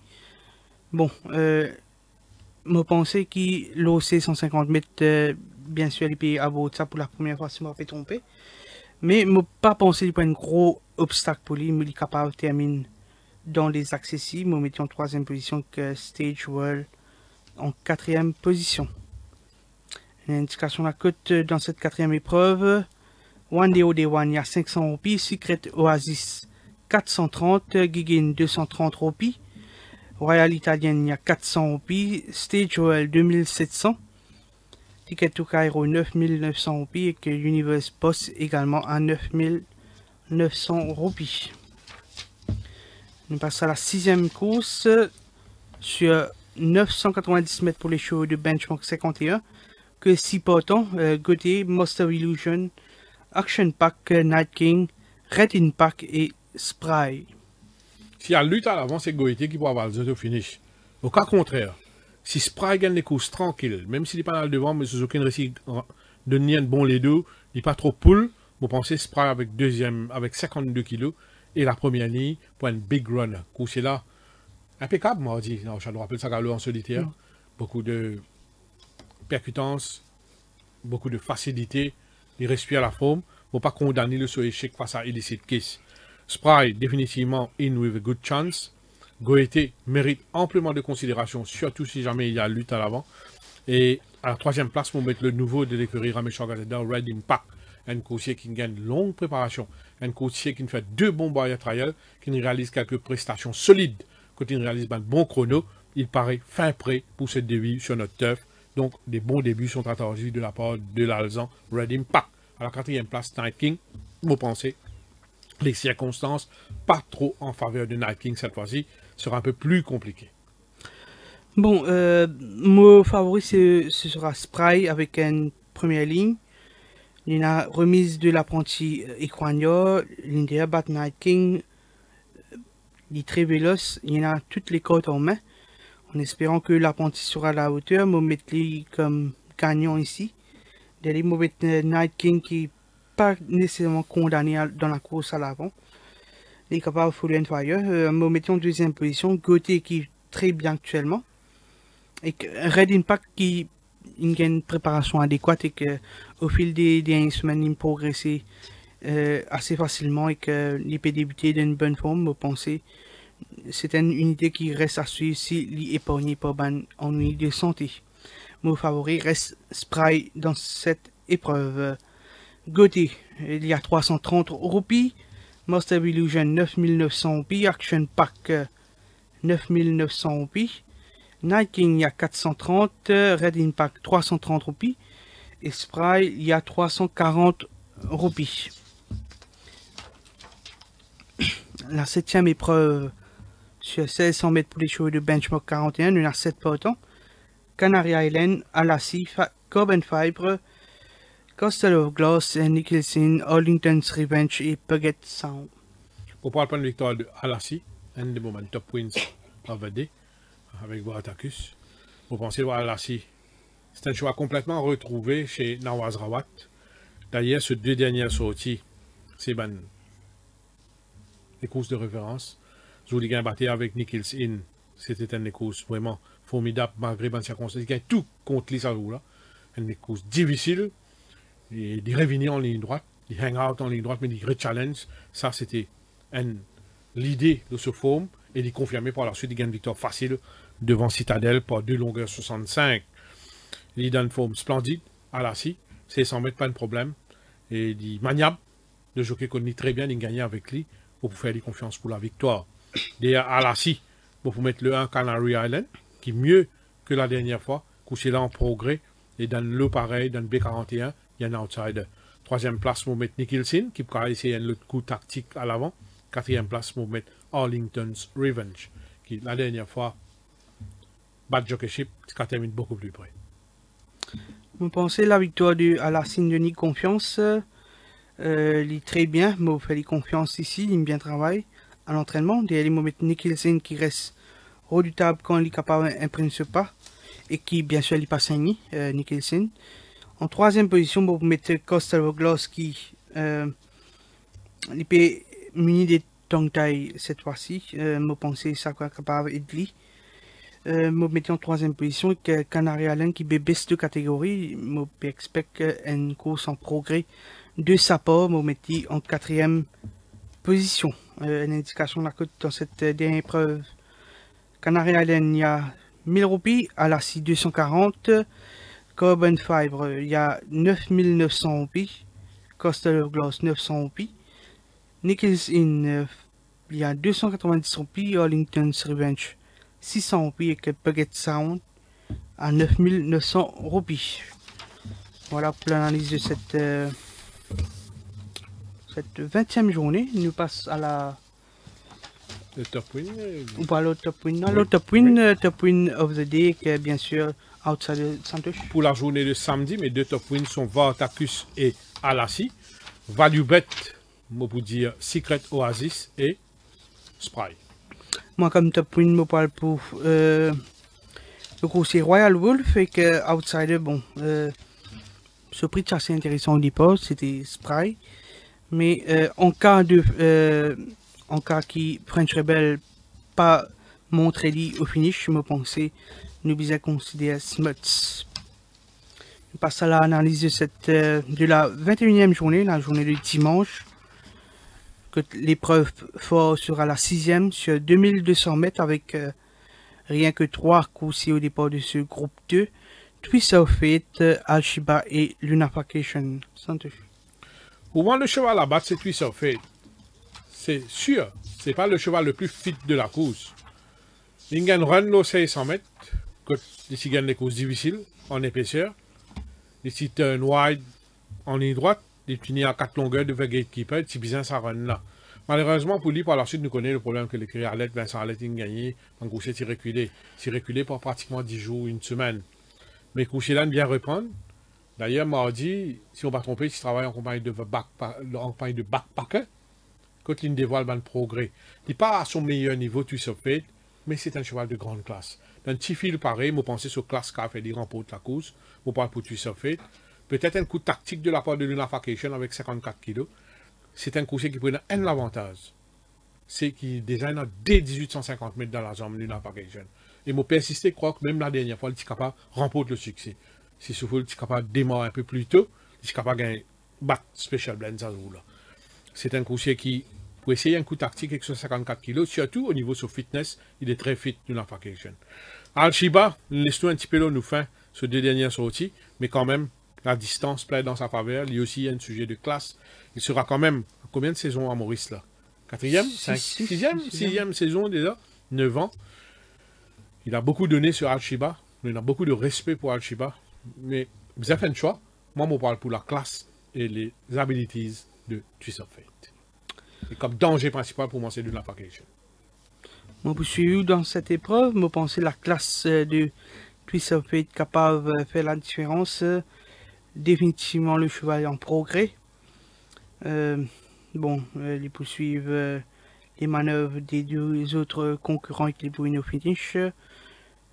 Bon, je pensais que l'OC 150 mètres, bien sûr, il peut avoir ça pour la première fois, si je me fait tromper. Mais je n'ai pas pensé qu'il y a un gros obstacle pour lui, mais il est capable de terminer dans les accessis. Je mettais en 3e position que Stage World en 4e position. Une indication de la cote dans cette 4e épreuve. One Day One, il y a 500 roupies. Secret Oasis, 430. Gigin, 230 roupies. Royal Italienne, il y a 400 roupies. Stage World, 2700. Ticket to Cairo, 9900 roupies. Et que Universe Boss également à 9900 roupies. On passe à la 6e course. Sur 990 mètres pour les chevaux de benchmark 51. Que 6 partants, Gauthier, Monster Illusion, Action Pack, Night King, Red Impact et Spry. S'il y a lutte à l'avant, c'est Gauthier qui pourra avoir le finish. Au cas contraire, si Spry gagne les courses tranquilles, même s'il n'est pas dans le devant, mais Suzuki réussit de nier un bon les deux, il n'est pas trop pull, vous pensez Spry avec deuxième, avec 52 kg, et la première ligne pour un big run. Couché là, impeccable, moi, je dis. Non, je me rappelle ça en solitaire. Beaucoup de percutance, beaucoup de facilité, il respire la forme, pour pas condamner le échec face à Illicit Kiss. Spry, définitivement, in with a good chance. Goethe mérite amplement de considération, surtout si jamais il y a lutte à l'avant. Et à la 3e place, on met le nouveau de l'écurie Rameshwar Gazeta, Red Impact, un coursier qui gagne une longue préparation, un coursier qui fait 2 bons barrières trial, qui réalise quelques prestations solides, quand il réalise un bon chrono, il paraît fin prêt pour ce début sur notre turf. Donc, des bons débuts sont attendus de la part de l'Alzan Red Impact. À la 4e place, Night King. Vous pensez, les circonstances, pas trop en faveur de Night King cette fois-ci, sera un peu plus compliqué. Bon, mon favori, ce sera Spry avec une première ligne. Il y a remise de l'apprenti Equania, l'India Bat Night King, il est très véloce. Il y en a toutes les cartes en main. En espérant que l'apprenti sera à la hauteur, je vais mettre lui comme gagnant ici. Derrière, je vais mettre Night King qui n'est pas nécessairement condamné dans la course à l'avant. Il est capable de Full and Fire. Je vais mettre en 2e position Gauthier qui est très bien actuellement. Et Red Impact qui a une préparation adéquate et qu'au fil des dernières semaines, il progresse assez facilement et qu'il peut débuter d'une bonne forme. Je pense c'est une unité qui reste à suivre s'il est épargné par un ennui de santé. Mon favori reste Spry dans cette épreuve. Gauthier, il y a 330 roupies. Master of Illusion 9900 roupies. Action Pack 9900 roupies. Night King, il y a 430. Red Impact 330 roupies. Et Spry, il y a 340 roupies. La 7e épreuve sur 1600 mètres pour les chevaux de benchmark 41, il y en a 7 partants. Canary Island, Alassi, Coben Fibre, Castle of Glass, Nicholson, Arlington's Revenge et Puget Sound. Pour parler de la victoire de Alassi, un des moments top wins of the day, avec Varatacus. Vous pensez voir Alassi, c'est un choix complètement retrouvé chez Nawaz Rawat. D'ailleurs, ces 2 dernières sorties, c'est les courses de référence. Zouligan batté avec Nichols Inn. C'était une course vraiment formidable malgré les circonstances. Il gagne tout contre les là. Une course difficile. Et des revenir en ligne droite, des hang-out en ligne droite, mais des re-challenge. Ça, c'était l'idée de ce forme. Et il confirmé par la suite, il gagne une victoire facile devant Citadel par 2 longueurs 65. Il donne une forme splendide à Lassie. C'est 100 mètres, pas de problème. Et il maniable de jockey connaît très bien, il gagne avec lui pour faire des confiances pour la victoire. D'ailleurs, à Lassie, pour mettre le 1 Canary Island, qui est mieux que la dernière fois, couché là en progrès, et dans le pareil, dans le B41, il y a un outsider. 3e place pour mettre Nicholson, qui peut essayer un autre coup tactique à l'avant. 4e place pour mettre Arlington's Revenge, qui la dernière fois, bat jockeyship, qui termine beaucoup plus près. Vous pensez la victoire de Alassi de confiance, il est très bien, mais vous faites confiance ici, il bien travaille à l'entraînement. Il vous mettre Nicholson qui reste redoutable quand il est capable d'imprimer ce pas, et qui bien sûr il passe un Nicholson. En 3e position, vous mettez Coastal of Glass qui il peut muni des tongue taille cette fois-ci. Vous pensez ça quoi capable d'être lui. Vous mettez en 3e position que Canary Island qui baisse de catégorie. Vous expectez une course en progrès de sa part. Vous mettez en 4e position. Une indication de la cote dans cette dernière épreuve. Canary Island, il y a 1000 roupies. Alassi 240. Carbon Fibre, il y a 9900 roupies. Coastal of Glass 900 roupies. Nichols Inn, il y a 290 roupies. Arlington's Revenge 600 roupies et que Puget Sound à 9900 roupies. Voilà pour l'analyse de cette 20e journée. Nous passe à la... Le top win. Ou pas le top win. Non, le top win of the day, que bien sûr, outside Santosh. Pour la journée de samedi, mes 2 top wins sont Vartacus et Alassi. Value bet, moi pour dire Secret Oasis et Spry. Moi, comme top win, je parle pour le coursier Royal Wolf et que outsider, bon, ce prix assez intéressant au départ, c'était Spry. Mais en cas qui French Rebel pas montré lui au finish, je me pensais nous bien considérer Smuts. On passe à l'analyse de la 21e journée, la journée de dimanche. Que l'épreuve fort sera la 6e sur 2200 mètres avec rien que 3 coursiers au départ de ce groupe 2. Twist of Fate, Alshiba et Lunafacation. Pour moi, le cheval à battre, c'est Twist of Fate. C'est sûr, c'est pas le cheval le plus fit de la course. Il gagne run l'eau 600 mètres, ici gagne les courses difficiles en épaisseur. Ici turn wide en ligne droite, il finit à 4 longueurs devant gatekeeper, c'est bien ça run là. Malheureusement pour lui, par la suite, nous connaissons le problème que l'écurie Arlette, Vincent Arlette, il gagné en course, c'est reculé. C'est reculé pour pratiquement 10 jours, une semaine. Mais coursier là, vient reprendre. D'ailleurs, mardi, si on ne va pas tromper, s'il travaille en compagnie de backpacker, quand il dévoile le progrès. Il n'est pas à son meilleur niveau, Twist of Fate, mais c'est un cheval de grande classe. Dans un petit fil pareil, je pense sur classe K fait des remports de la course, je parle pour Twist of Fate. Peut-être un coup tactique de la part de Lunafacation avec 54 kg. C'est un coursier qui prend un avantage. C'est qu'il déjà a dès 1850 mètres dans la zone Lunafacation. Et je persiste, crois que même la dernière fois, il est capable de remporter le succès. Si souvent il est capable de démarrer un peu plus tôt, il est capable de gagner battre Special Blend là. C'est un coursier qui, pour essayer un coup tactique avec 54 kg, surtout au niveau de son fitness, il est très fit Lunafacation. Alshiba, laisse-nous un petit peu là, nous fin sur 2 dernières sorties, mais quand même, la distance plaide dans sa faveur. Lui aussi, il y a un sujet de classe. Il sera quand même, combien de saisons à Maurice là? Quatrième? Sixième saison déjà? 9 ans. Il a beaucoup donné sur Al-Shiba. Il a beaucoup de respect pour Al-Shiba. Mais vous avez fait un choix. Moi, je parle pour la classe et les abilities de Twist of Fate. Et comme danger principal pour moi, c'est l'unification. Moi, je suis dans cette épreuve. Je pense que la classe de Twist of Fate capable de faire la différence. Définitivement, le cheval est en progrès. Ils poursuivent les manœuvres des deux autres concurrents équilibrés au finish.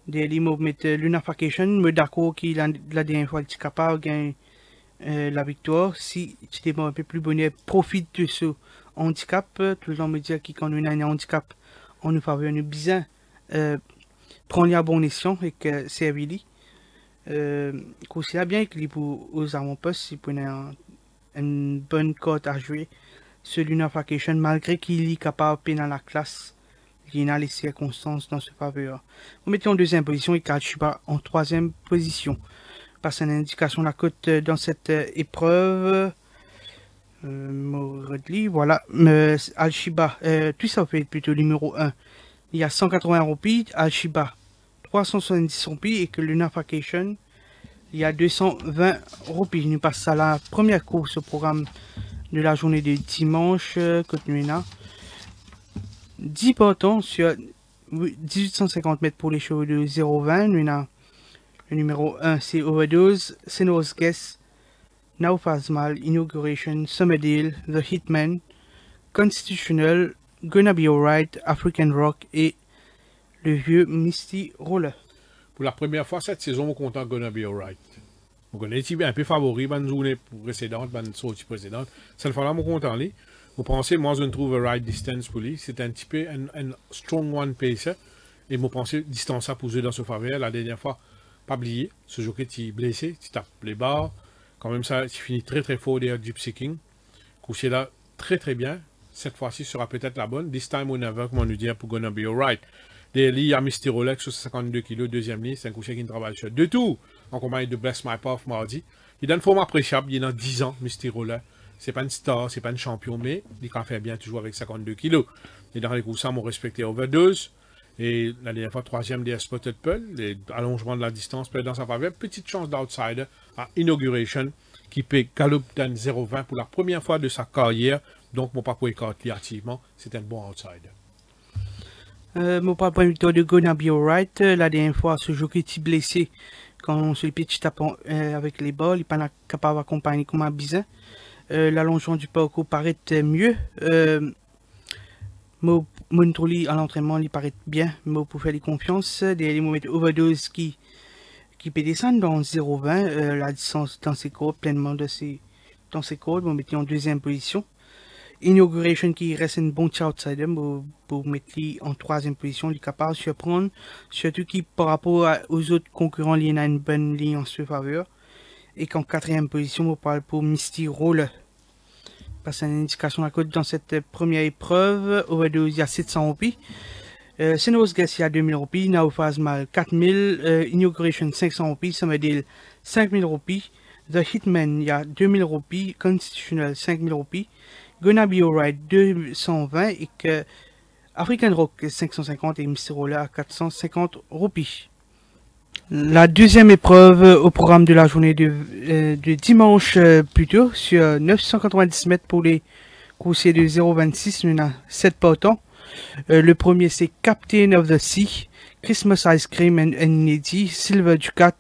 Des limo mettent l'unification, mais d'accord qu'il a la dernière fois il est capable de gagner la victoire. Si tu es un peu plus bonnet, profite de ce handicap. Tout le temps me dire que quand on a un handicap, on nous faveur nous bien prendre la bonne escient et que servir. C'est bien équilibré aux avant-postes, si vous avez une bonne cote à jouer sur l'unification, malgré qu'il est capable de dans la classe. Il y a les circonstances dans ce faveur. Vous mettez en deuxième position et Kachiba en troisième position. Passe une indication de la cote dans cette épreuve. Voilà. Al-Shiba, tout ça fait plutôt numéro 1. Il y a 180 roupies. Al-Shiba, 370 roupies. Et que l'unification, il y a 220 roupies. Nous passons à la première course au programme de la journée de dimanche. Côte-Nuit 10 partants sur 1850 mètres pour les chevaux de 0,20. Nous avons le numéro 1, c'est Overdose, Senos Guess, Now Fazmal, Inauguration, Summerdale, The Hitman, Constitutional, Gonna Be Alright, African Rock et le vieux Misty Roller. Pour la première fois cette saison, on compte Gonna Be Alright. On connaît un peu favori, dans journée précédente, dans sortie précédente. Cette fois-là, on compte en lui. Vous pensez, moi, je trouve un right distance pour lui. C'est un petit peu un strong one pacer. Et vous pensez, distance à poser dans ce faveur. La dernière fois, pas oublié, ce jockey est blessé, tu tapes les barres. Quand même, ça, tu finis très très fort derrière Gypsy King. Couché là, très très bien. Cette fois-ci sera peut-être la bonne. This time or never, comment nous dire, pour Gonna Be Alright. Derrière lui, il y a Misty Rolex sur 52 kg, deuxième ligne. C'est un couché qui travaille sur deux tours. En compagnie de Bless My Path mardi. Il donne forme appréciable. Il est dans 10 ans, Misty Rolex. C'est pas une star, c'est pas une champion, mais il quand fait bien toujours avec 52 kg. Et dans les courses, on respecté Overdose. Et la dernière fois, troisième des Spotted Pearl. Les allongements de la distance peut dans sa faveur. Petite chance d'outsider à Inauguration qui paie Gallup dans 0,20 pour la première fois de sa carrière. Donc, mon papa écarté activement. C'est un bon outsider. Mon papa victoire de Gonna Be Alright. La dernière fois, ce jockey était blessé. Quand on se le pitch tapant avec les balles, il n'est pas capable d'accompagner comme un bizarre. L'allongement du parcours paraît mieux. Montroli à l'entraînement, il paraît bien. Mais pour faire les confiances, des moments Overdose qui peut descendre dans 0,20. La distance dans ses cordes, pleinement dans ses cordes, on mettait en deuxième position. Inauguration qui reste une bonne outsider pour mettre en troisième position, il est capable de surprendre, surtout qui par rapport aux autres concurrents, il y a une bonne ligne en sa faveur. Et qu'en quatrième position, on parle pour Misty Roller. Passe une indication à côté dans cette première épreuve. Overdose, il y a 700 roupies. Senos Guess, il y a 2000 roupies. Now Fazmal, 4000. Inauguration, 500 roupies. Summerdale, 5000 roupies. The Hitman, il y a 2000 roupies. Constitutional, 5000 roupies. Gonna Be Alright, 220. Et que African Rock, 550. Et Mr. Roller, 450 roupies. La deuxième épreuve au programme de la journée de dimanche plutôt sur 990 mètres pour les coursiers de 0,26, il y en a 7 partants. Le premier c'est Captain of the Sea, Christmas Ice Cream and Inédit, Silver Ducat,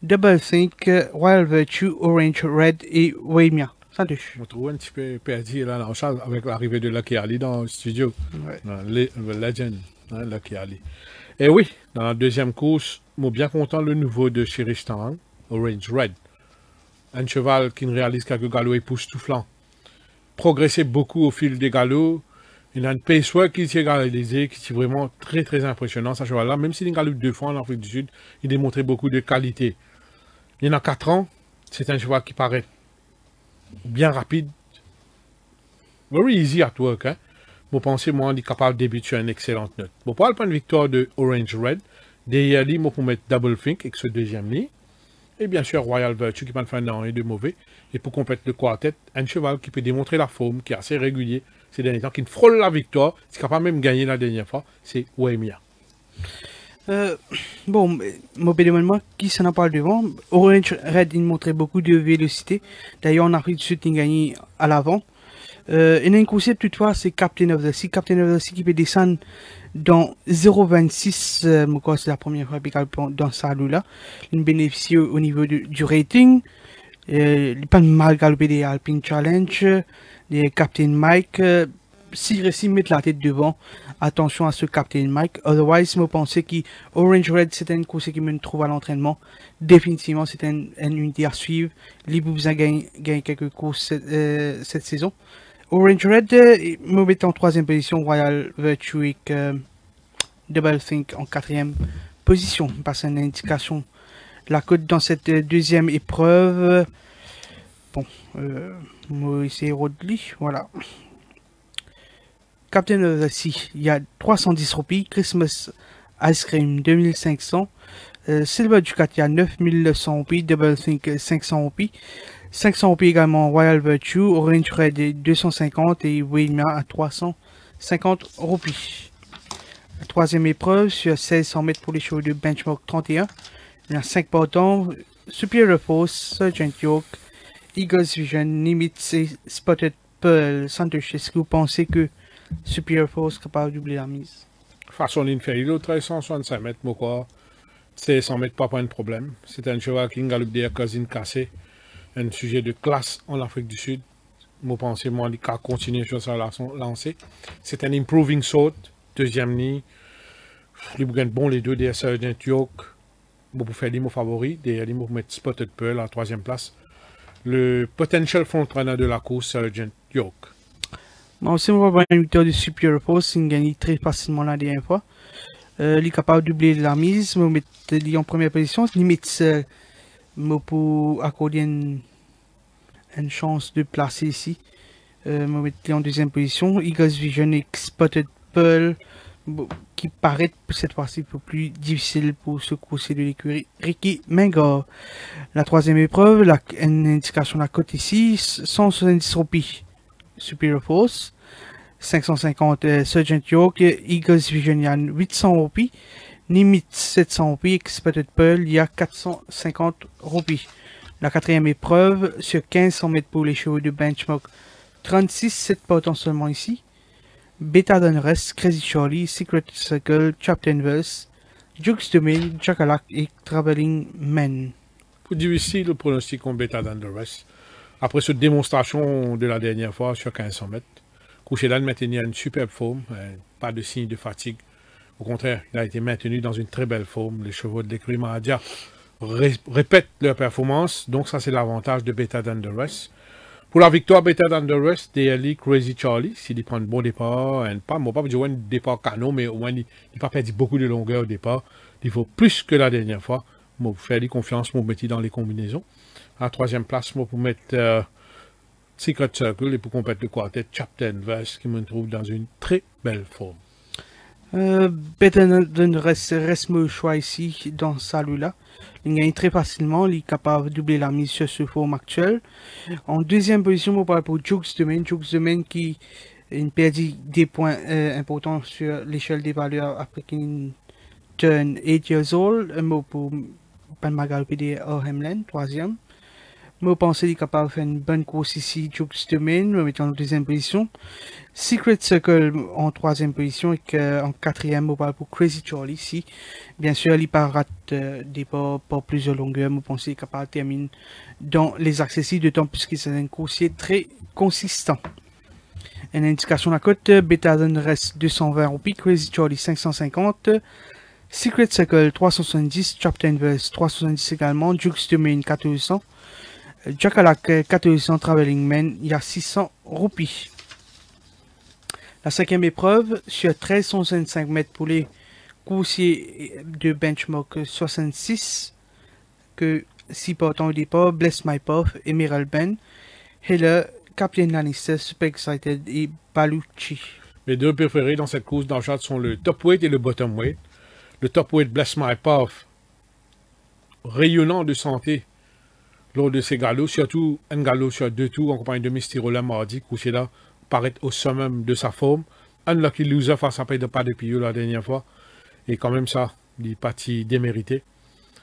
Double Think, Wild Virtue, Orange Red et Waymia. Ça touche. On trouve un petit peu perdu là dans le chat avec l'arrivée de Lucky Ali dans le studio. Ouais. Le Legend, hein, Lucky Ali. Et oui, dans la deuxième course, je suis bien content le nouveau de Cherish Tarang, Orange Red. Un cheval qui ne réalise quelques galops époustouflants. Progressé beaucoup au fil des galops. Il a une pacework qui s'est réalisé, qui est vraiment très très impressionnant, ce cheval-là. Même s'il galope 2 fois en Afrique du Sud, il démontrait beaucoup de qualité. Il y en a 4 ans, c'est un cheval qui paraît bien rapide. Very easy at work, hein. Vous pensez, moi, il est capable de débuter sur une excellente note. Bon, pour le point de victoire de Orange Red, derrière lui, moi, pour mettre Double Think avec ce deuxième lit. Et bien sûr, Royal Virtue qui peut faire un et de mauvais. Et pour compléter le quartet, un cheval qui peut démontrer la forme, qui est assez régulier ces derniers temps, qui frôle la victoire, qui a pas même gagné la dernière fois, c'est Wemia. Bon, mon pédémolement, qui s'en a parlé devant, Orange Red, il montrait beaucoup de vélocité. D'ailleurs, en Afrique du Sud, il gagné à l'avant. Il y a un concept toutefois, c'est Captain of the Sea. Captain of the Sea qui peut descendre dans 0,26, c'est la première fois qu'il dans ça là. Il bénéficie au niveau du rating. Il pas mal galopé des Alpine Challenge, des Captain Mike. Si réussit mettre la tête devant, attention à ce Captain Mike. Otherwise, moi pensais que Orange Red c'était une course qui me trouve à l'entraînement. Définitivement, c'était une unité à suivre. Libre vous a gagné quelques courses cette saison. Orange Red, me met en troisième position. Royal Virtue avec Double Think en quatrième position. Passe une indication. La cote dans cette deuxième épreuve. Bon, Maurice Rodley, voilà. Captain of the Sea, il y a 310 roupies. Christmas Ice Cream 2500. Silver Ducat, il y a 9900 roupies. Double Think 500 roupies. 500 roupies également Royal Virtue. Orange Red 250 et Wemia à 350 roupies. La troisième épreuve sur 1600 mètres pour les chevaux de Benchmark 31. Il y a 5 partants. Superior Force, Sergeant York, Eagles Vision, Nimitz et Spotted Pearl. Santosh, est-ce que vous pensez que Superior Force est capable de doubler la mise? Façon d'inférieur, 1365 mètres, moi quoi. C'est 100 mètres, pas un problème. C'est un cheval qui galope derrière Cousin Cassé. Un sujet de classe en Afrique du Sud. Moi pensez, moi, il a continué sur sa lancée. C'est un improving sort. Deuxième ligne. Les bougains bon, les deux derrière Sergeant York. Moi pour faire les mots favoris. Derrière les mots pour mettre Spotted Pearl en troisième place. Le potential frontrunner de la course, Sergeant York. Bon, si on va voir une victoire de Superior Force, il gagne très facilement la dernière fois. Il est capable de doubler la mise, me mettre en première position. Limite, pour accorder une chance de placer ici. Me mettre en deuxième position. Eagles Vision et Spotted Pearl, qui paraît cette fois-ci un peu plus difficile pour ce coursier de l'écurie Ricky Mengor. La troisième épreuve, une indication de la cote ici, 170 roupies. Superior Force, 550 Sergeant York, Eagles Vision, il y a 800 roupies, Nimitz 700 roupies, Spotted Pearl, il y a 450 roupies. La quatrième épreuve, sur 1500 mètres pour les chevaux de Benchmark, 36, 7 partants seulement ici. Beta Dunrest, Crazy Charlie, Secret Circle, Captain Verse, Jukes Domain, Jackalak et Traveling Men. Pour difficile le pronostic contre Beta Dunrest. Après cette démonstration de la dernière fois sur 1500 mètres, Couchedan maintenait une superbe forme, pas de signe de fatigue. Au contraire, il a été maintenu dans une très belle forme. Les chevaux de l'écurie Mahadia répètent leur performance, donc ça c'est l'avantage de Beta Dunrest. Pour la victoire Beta Dunrest, DLE Crazy Charlie, s'il prend un bon départ, moi pas dire un départ canon, mais au moins il n'a pas perdu beaucoup de longueur au départ. Il faut plus que la dernière fois. Moi, vous faire confiance, moi, mettre dans les combinaisons. En troisième place, moi, pour mettre Secret Circle et pour compléter le quartet Captain Verse qui me trouve dans une très belle forme. Beta Dunrest reste mon choix ici dans celui-là. Il gagne très facilement, il est capable de doubler la mise sur ce forme actuel. En deuxième position, on parle pour Jukes Domain. Jukes Domain qui a perdu des points importants sur l'échelle des valeurs après qu'il turn 8 years old. Un mot pour Panmagal PD Hemlen, troisième. Moi, je pense qu'il est capable de faire une bonne course ici. Jukes Domain, me mettant en deuxième position. Secret Circle en troisième position et en quatrième, on parle pour Crazy Charlie ici. Bien sûr, il pas rate des pas plusieurs longueurs. Je pense qu'il est capable de terminer dans les accessibles, d'autant plus qu'il c'est un coursier très consistant. Une indication de la cote, Beta reste 220 roupies, Crazy Charlie 550. Secret Circle 370, Captain Verse 370 également, Jukes Domain 1400. Jackalak 1400, Traveling Men, il y a 600 roupies. La cinquième épreuve, sur 1365 mètres pour les coursiers de Benchmark 66, que 6 partants au départ, Bless My Path, Emerald Ben, Heller, Captain Lannister, Super Excited et Baluchi. Mes deux préférés dans cette course d'enchant sont le top weight et le bottom weight. Le top weight Bless My Path rayonnant de santé lors de ces galops, surtout un galop sur 2 tours en compagnie de Mystirola mardi, couché là, paraît au summum de sa forme. Unlucky loser face à Paix de pas de Pio la dernière fois. Et quand même ça, il est parti démérité.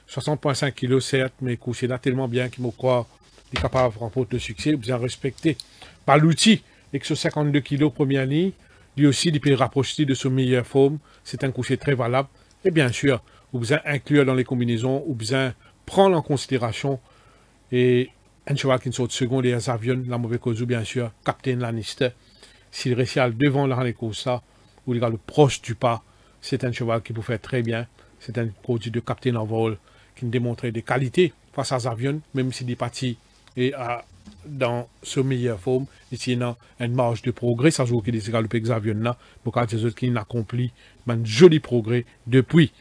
60,5 kg certes, mais couché là tellement bien qu'il me croit il est capable de remporter le succès. Vous avez respecté par l'outil et que ce 52 kg première ligne, lui aussi, il peut rapprocher de son meilleure forme. C'est un coucher très valable. Et bien sûr, vous avez inclure dans les combinaisons, vous avez prendre en considération et un cheval qui sort de seconde et les avions, la mauvaise cause, bien sûr, Captain Lannister. S'il réussit devant la Costa ou il le proche du pas, c'est un cheval qui peut faire très bien. C'est un produit de Captain en vol qui démontrait des qualités face à Zavion, même s'il est parti et dans sa meilleure forme. Ici, il y a une marge de progrès. Ça joue qu'il est galopé Zavion là, pour qu'il y ait des autres qui ont accompli un joli progrès depuis.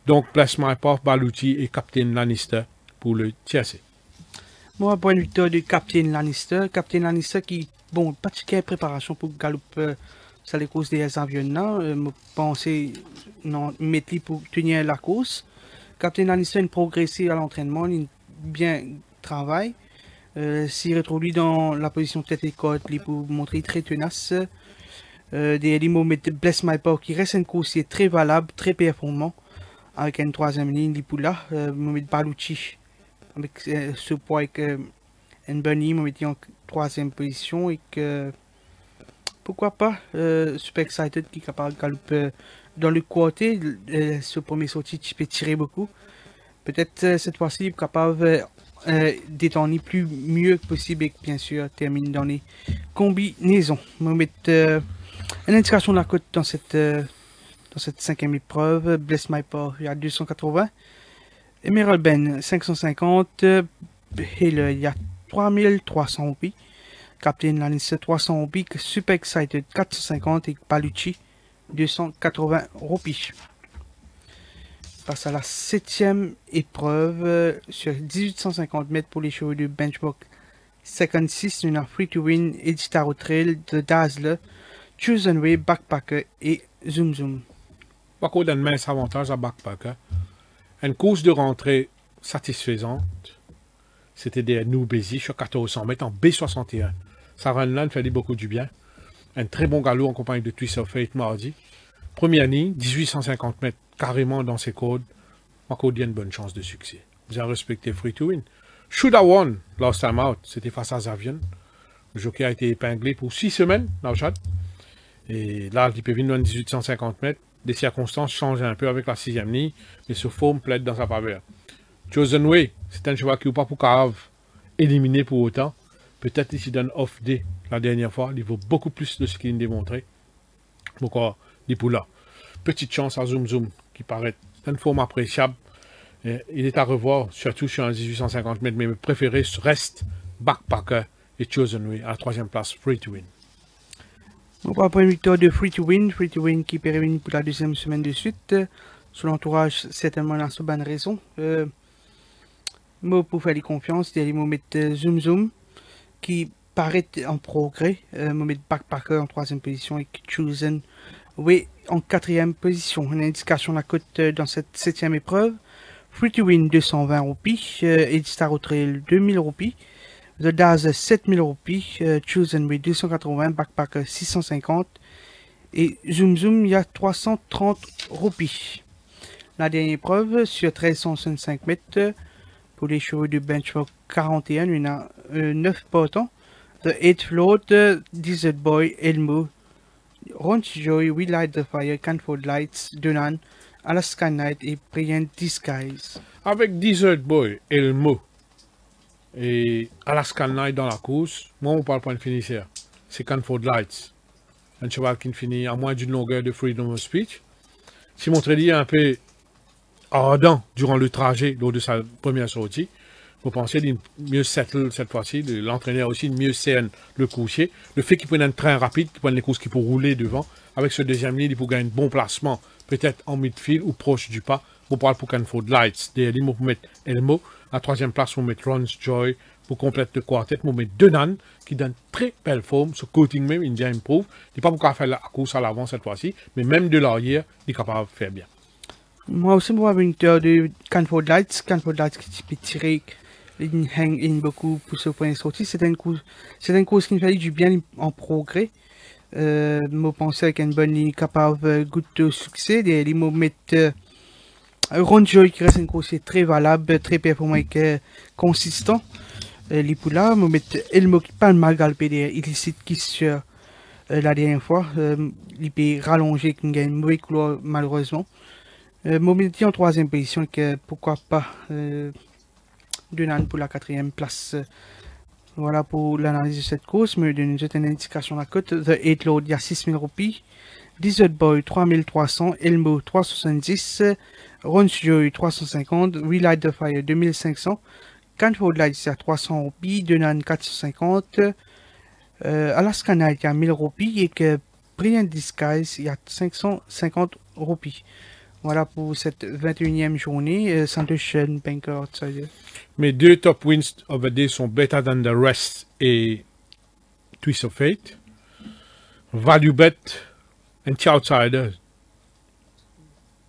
Donc, placement important, Balouti et Captain Lannister pour le TSC. Moi, point de vue de Captain Lannister. Captain Lannister qui, bon, particulière préparation pour galoper ça les courses des avions là. Je pensais non mettre pour tenir la course. Captain Lannister a progressé à l'entraînement, il bien travail. S'il retrouve dans la position tête et côte, il pour montrer très tenace. Des mettre Bless My Power qui reste un coursier très valable, très performant. Avec une troisième ligne, il pour là. Mettre Baluchi avec ce poids avec un bunny, mettre en troisième position et que pourquoi pas Super Excited qui est capable de galoper dans le côté. Ce premier sortie tu peux tirer beaucoup. Peut-être cette fois-ci il est capable d'étendre plus mieux que possible et bien sûr termine dans les combinaisons. On va mettre une indication de la cote dans cette cinquième épreuve. Bless My Power il y a 280. Emerald Ben 550. Hill il y a 3300 roupies. Captain Lannister 300 roupies. Super Excited 450 et Baluchi 280 roupies. Passe à la septième épreuve sur 1850 mètres pour les chevaux de Benchmark 56. Nous avons Free to Win, Editaro Trail, The Dazzler, Chosen Way, Backpacker et Zoom Zoom. Paco donne mince avantage à Backpacker. Une course de rentrée satisfaisante. C'était des New Busy sur 1400 mètres en B61. Ça run fait beaucoup du bien. Un très bon galop en compagnie de Twist of Fate mardi. Première ligne, 1850 mètres carrément dans ses codes. Encore une bonne chance de succès. Vous avez respecté Free to Win. Should have won last time out. C'était face à Zavion. Le jockey a été épinglé pour 6 semaines dans le chat. Et là, il peut venir dans 1850 mètres. Les circonstances changent un peu avec la sixième ligne. Mais ce forme plaide dans sa faveur. Chosen Way, c'est un cheval qui n'est pas pour cave éliminé pour autant. Peut-être ici donne off day la dernière fois. Il vaut beaucoup plus de ce qu'il a démontré. Pourquoi il est pour là. Petite chance à Zoom Zoom qui paraît une forme appréciable. Il est à revoir, surtout sur un 1850 mètres, mais mes préférés restent Backpacker et Chosen Way à la troisième place, Free to Win. On va prendre une victoire de Free to Win qui périmine pour la deuxième semaine de suite. Son entourage, certainement, a sa bonne raison. Moi, pour faire les confiances, il y a mettre Zoom Zoom qui paraît en progrès. Mettre Backpacker en troisième position et Chosen Way en quatrième position. Une indication de la cote dans cette septième épreuve. Free to Win 220 roupies, Edistar Trail 2000 roupies, The Daz 7000 roupies, Chosen Way 280, Backpacker 650 et Zoom Zoom il y a 330 roupies. La dernière épreuve sur 1365 mètres pour les chevaux de Benchmark 41, il y en a 9 portants. The 8th Float, Desert Boy, Elmo, Ronch Joy, We Light the Fire, Canford Lights, Dunan, Alaska Night et Brilliant Disguise. Avec Desert Boy, Elmo et Alaska Night dans la course, moi on parle pas de finisseur. C'est Canford Lights. Un cheval qui finit à moins d'une longueur de Freedom of Speech. Si mon trait est un peu ardent durant le trajet lors de sa première sortie, vous pensez de mieux settle cette fois-ci, l'entraîneur aussi de mieux scène le coursier. Le fait qu'il prenne un train rapide, qu'il prenne les courses qui peut rouler devant, avec ce deuxième ligne, il peut gagner un bon placement, peut-être en midfield ou proche du pas. On parle pour Canford Lights. Derrière lui, on mettre Elmo. À troisième place, on met Ron's Joy pour compléter le quartet. On met Dunan qui donne très belle forme. Ce coating même, il improve. Il n'est pas pour faire la course à l'avant cette fois-ci, mais même de l'arrière, il est capable de faire bien. Moi aussi, moi, une heure de Canford Lights qui peut tirer une hang in beaucoup pour ce point sorti. C'est une course qui me fait du bien en progrès. Je pensais qu'une bonne ligne capable de goûter au succès. Les mots mettent Ron Joy qui reste une course très valable, très performant et consistant. Les poulas, je mettre Elmo qui pas mal galpé illicite qui sur la dernière fois. Il peut rallonger qui gagne mauvais couloir malheureusement. Mobility en troisième position, que pourquoi pas Dunan pour la quatrième place. Voilà pour l'analyse de cette course. Mais donne une indication à la cote. The 8 Load, il y a 6000 roupies. Desert Boy 3300. Elmo 370. Ron's Joy 350. Relight the Fire 2500. Canford Lights à 300 roupies. Dunan 450. Alaska Night il y a 1000 roupies. Et que Brilliant Disguise il y a 550 roupies. Voilà pour cette 21e journée. Santosh Banker Outsider. Mes deux top wins of the day sont Better Than the Rest et Twist of Fate. Value Bet and Outsider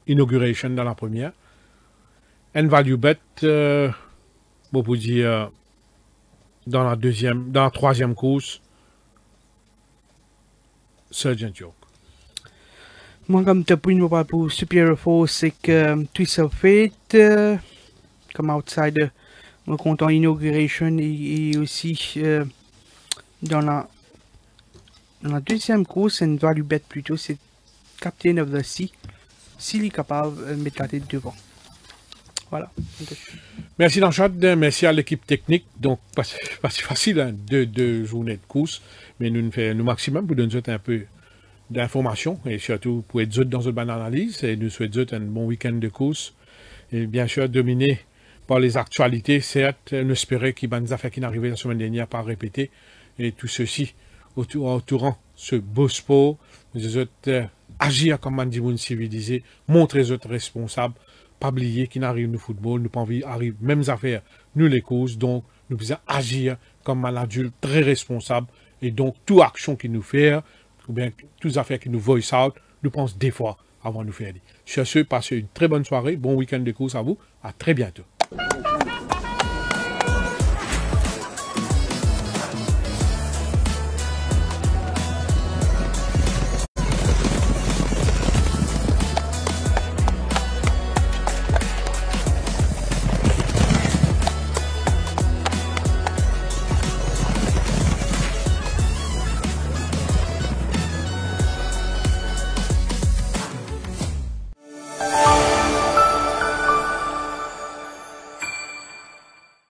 Inauguration dans la première. And Value Bet, bon pour dire, dans la troisième course, Surgeon Joke. Moi, comme top win pour Superior Force, c'est que Twist of Fate, comme outsider, moi content Inauguration et aussi dans la deuxième course, c'est une value bet plutôt, c'est Captain of the Sea, s'il est capable de mettre la tête devant. Voilà. Merci Lanchad, merci à l'équipe technique. Donc, pas si facile, hein, deux journées de course, mais nous faisons le maximum pour donner un peu d'informations et surtout pour être dans une bonne analyse et nous souhaitons un bon week-end de course et bien sûr dominé par les actualités, certes, nous espérons qu'il y a des affaires qui n'arrivaient la semaine dernière pas répéter et tout ceci entourant ce beau sport, nous autres agir comme un monde civilisé, montrer les autres responsables, pas oublier qu'il n'arrive nous football, nous pas envie arrive mêmes affaires, nous les causes, donc nous pouvons agir comme un adulte très responsable et donc toute action qu'il nous fait ou bien toutes les affaires qui nous voice out, nous pensons des fois avant de nous faire dire. Sur ce, passez une très bonne soirée, bon week-end de course à vous, à très bientôt.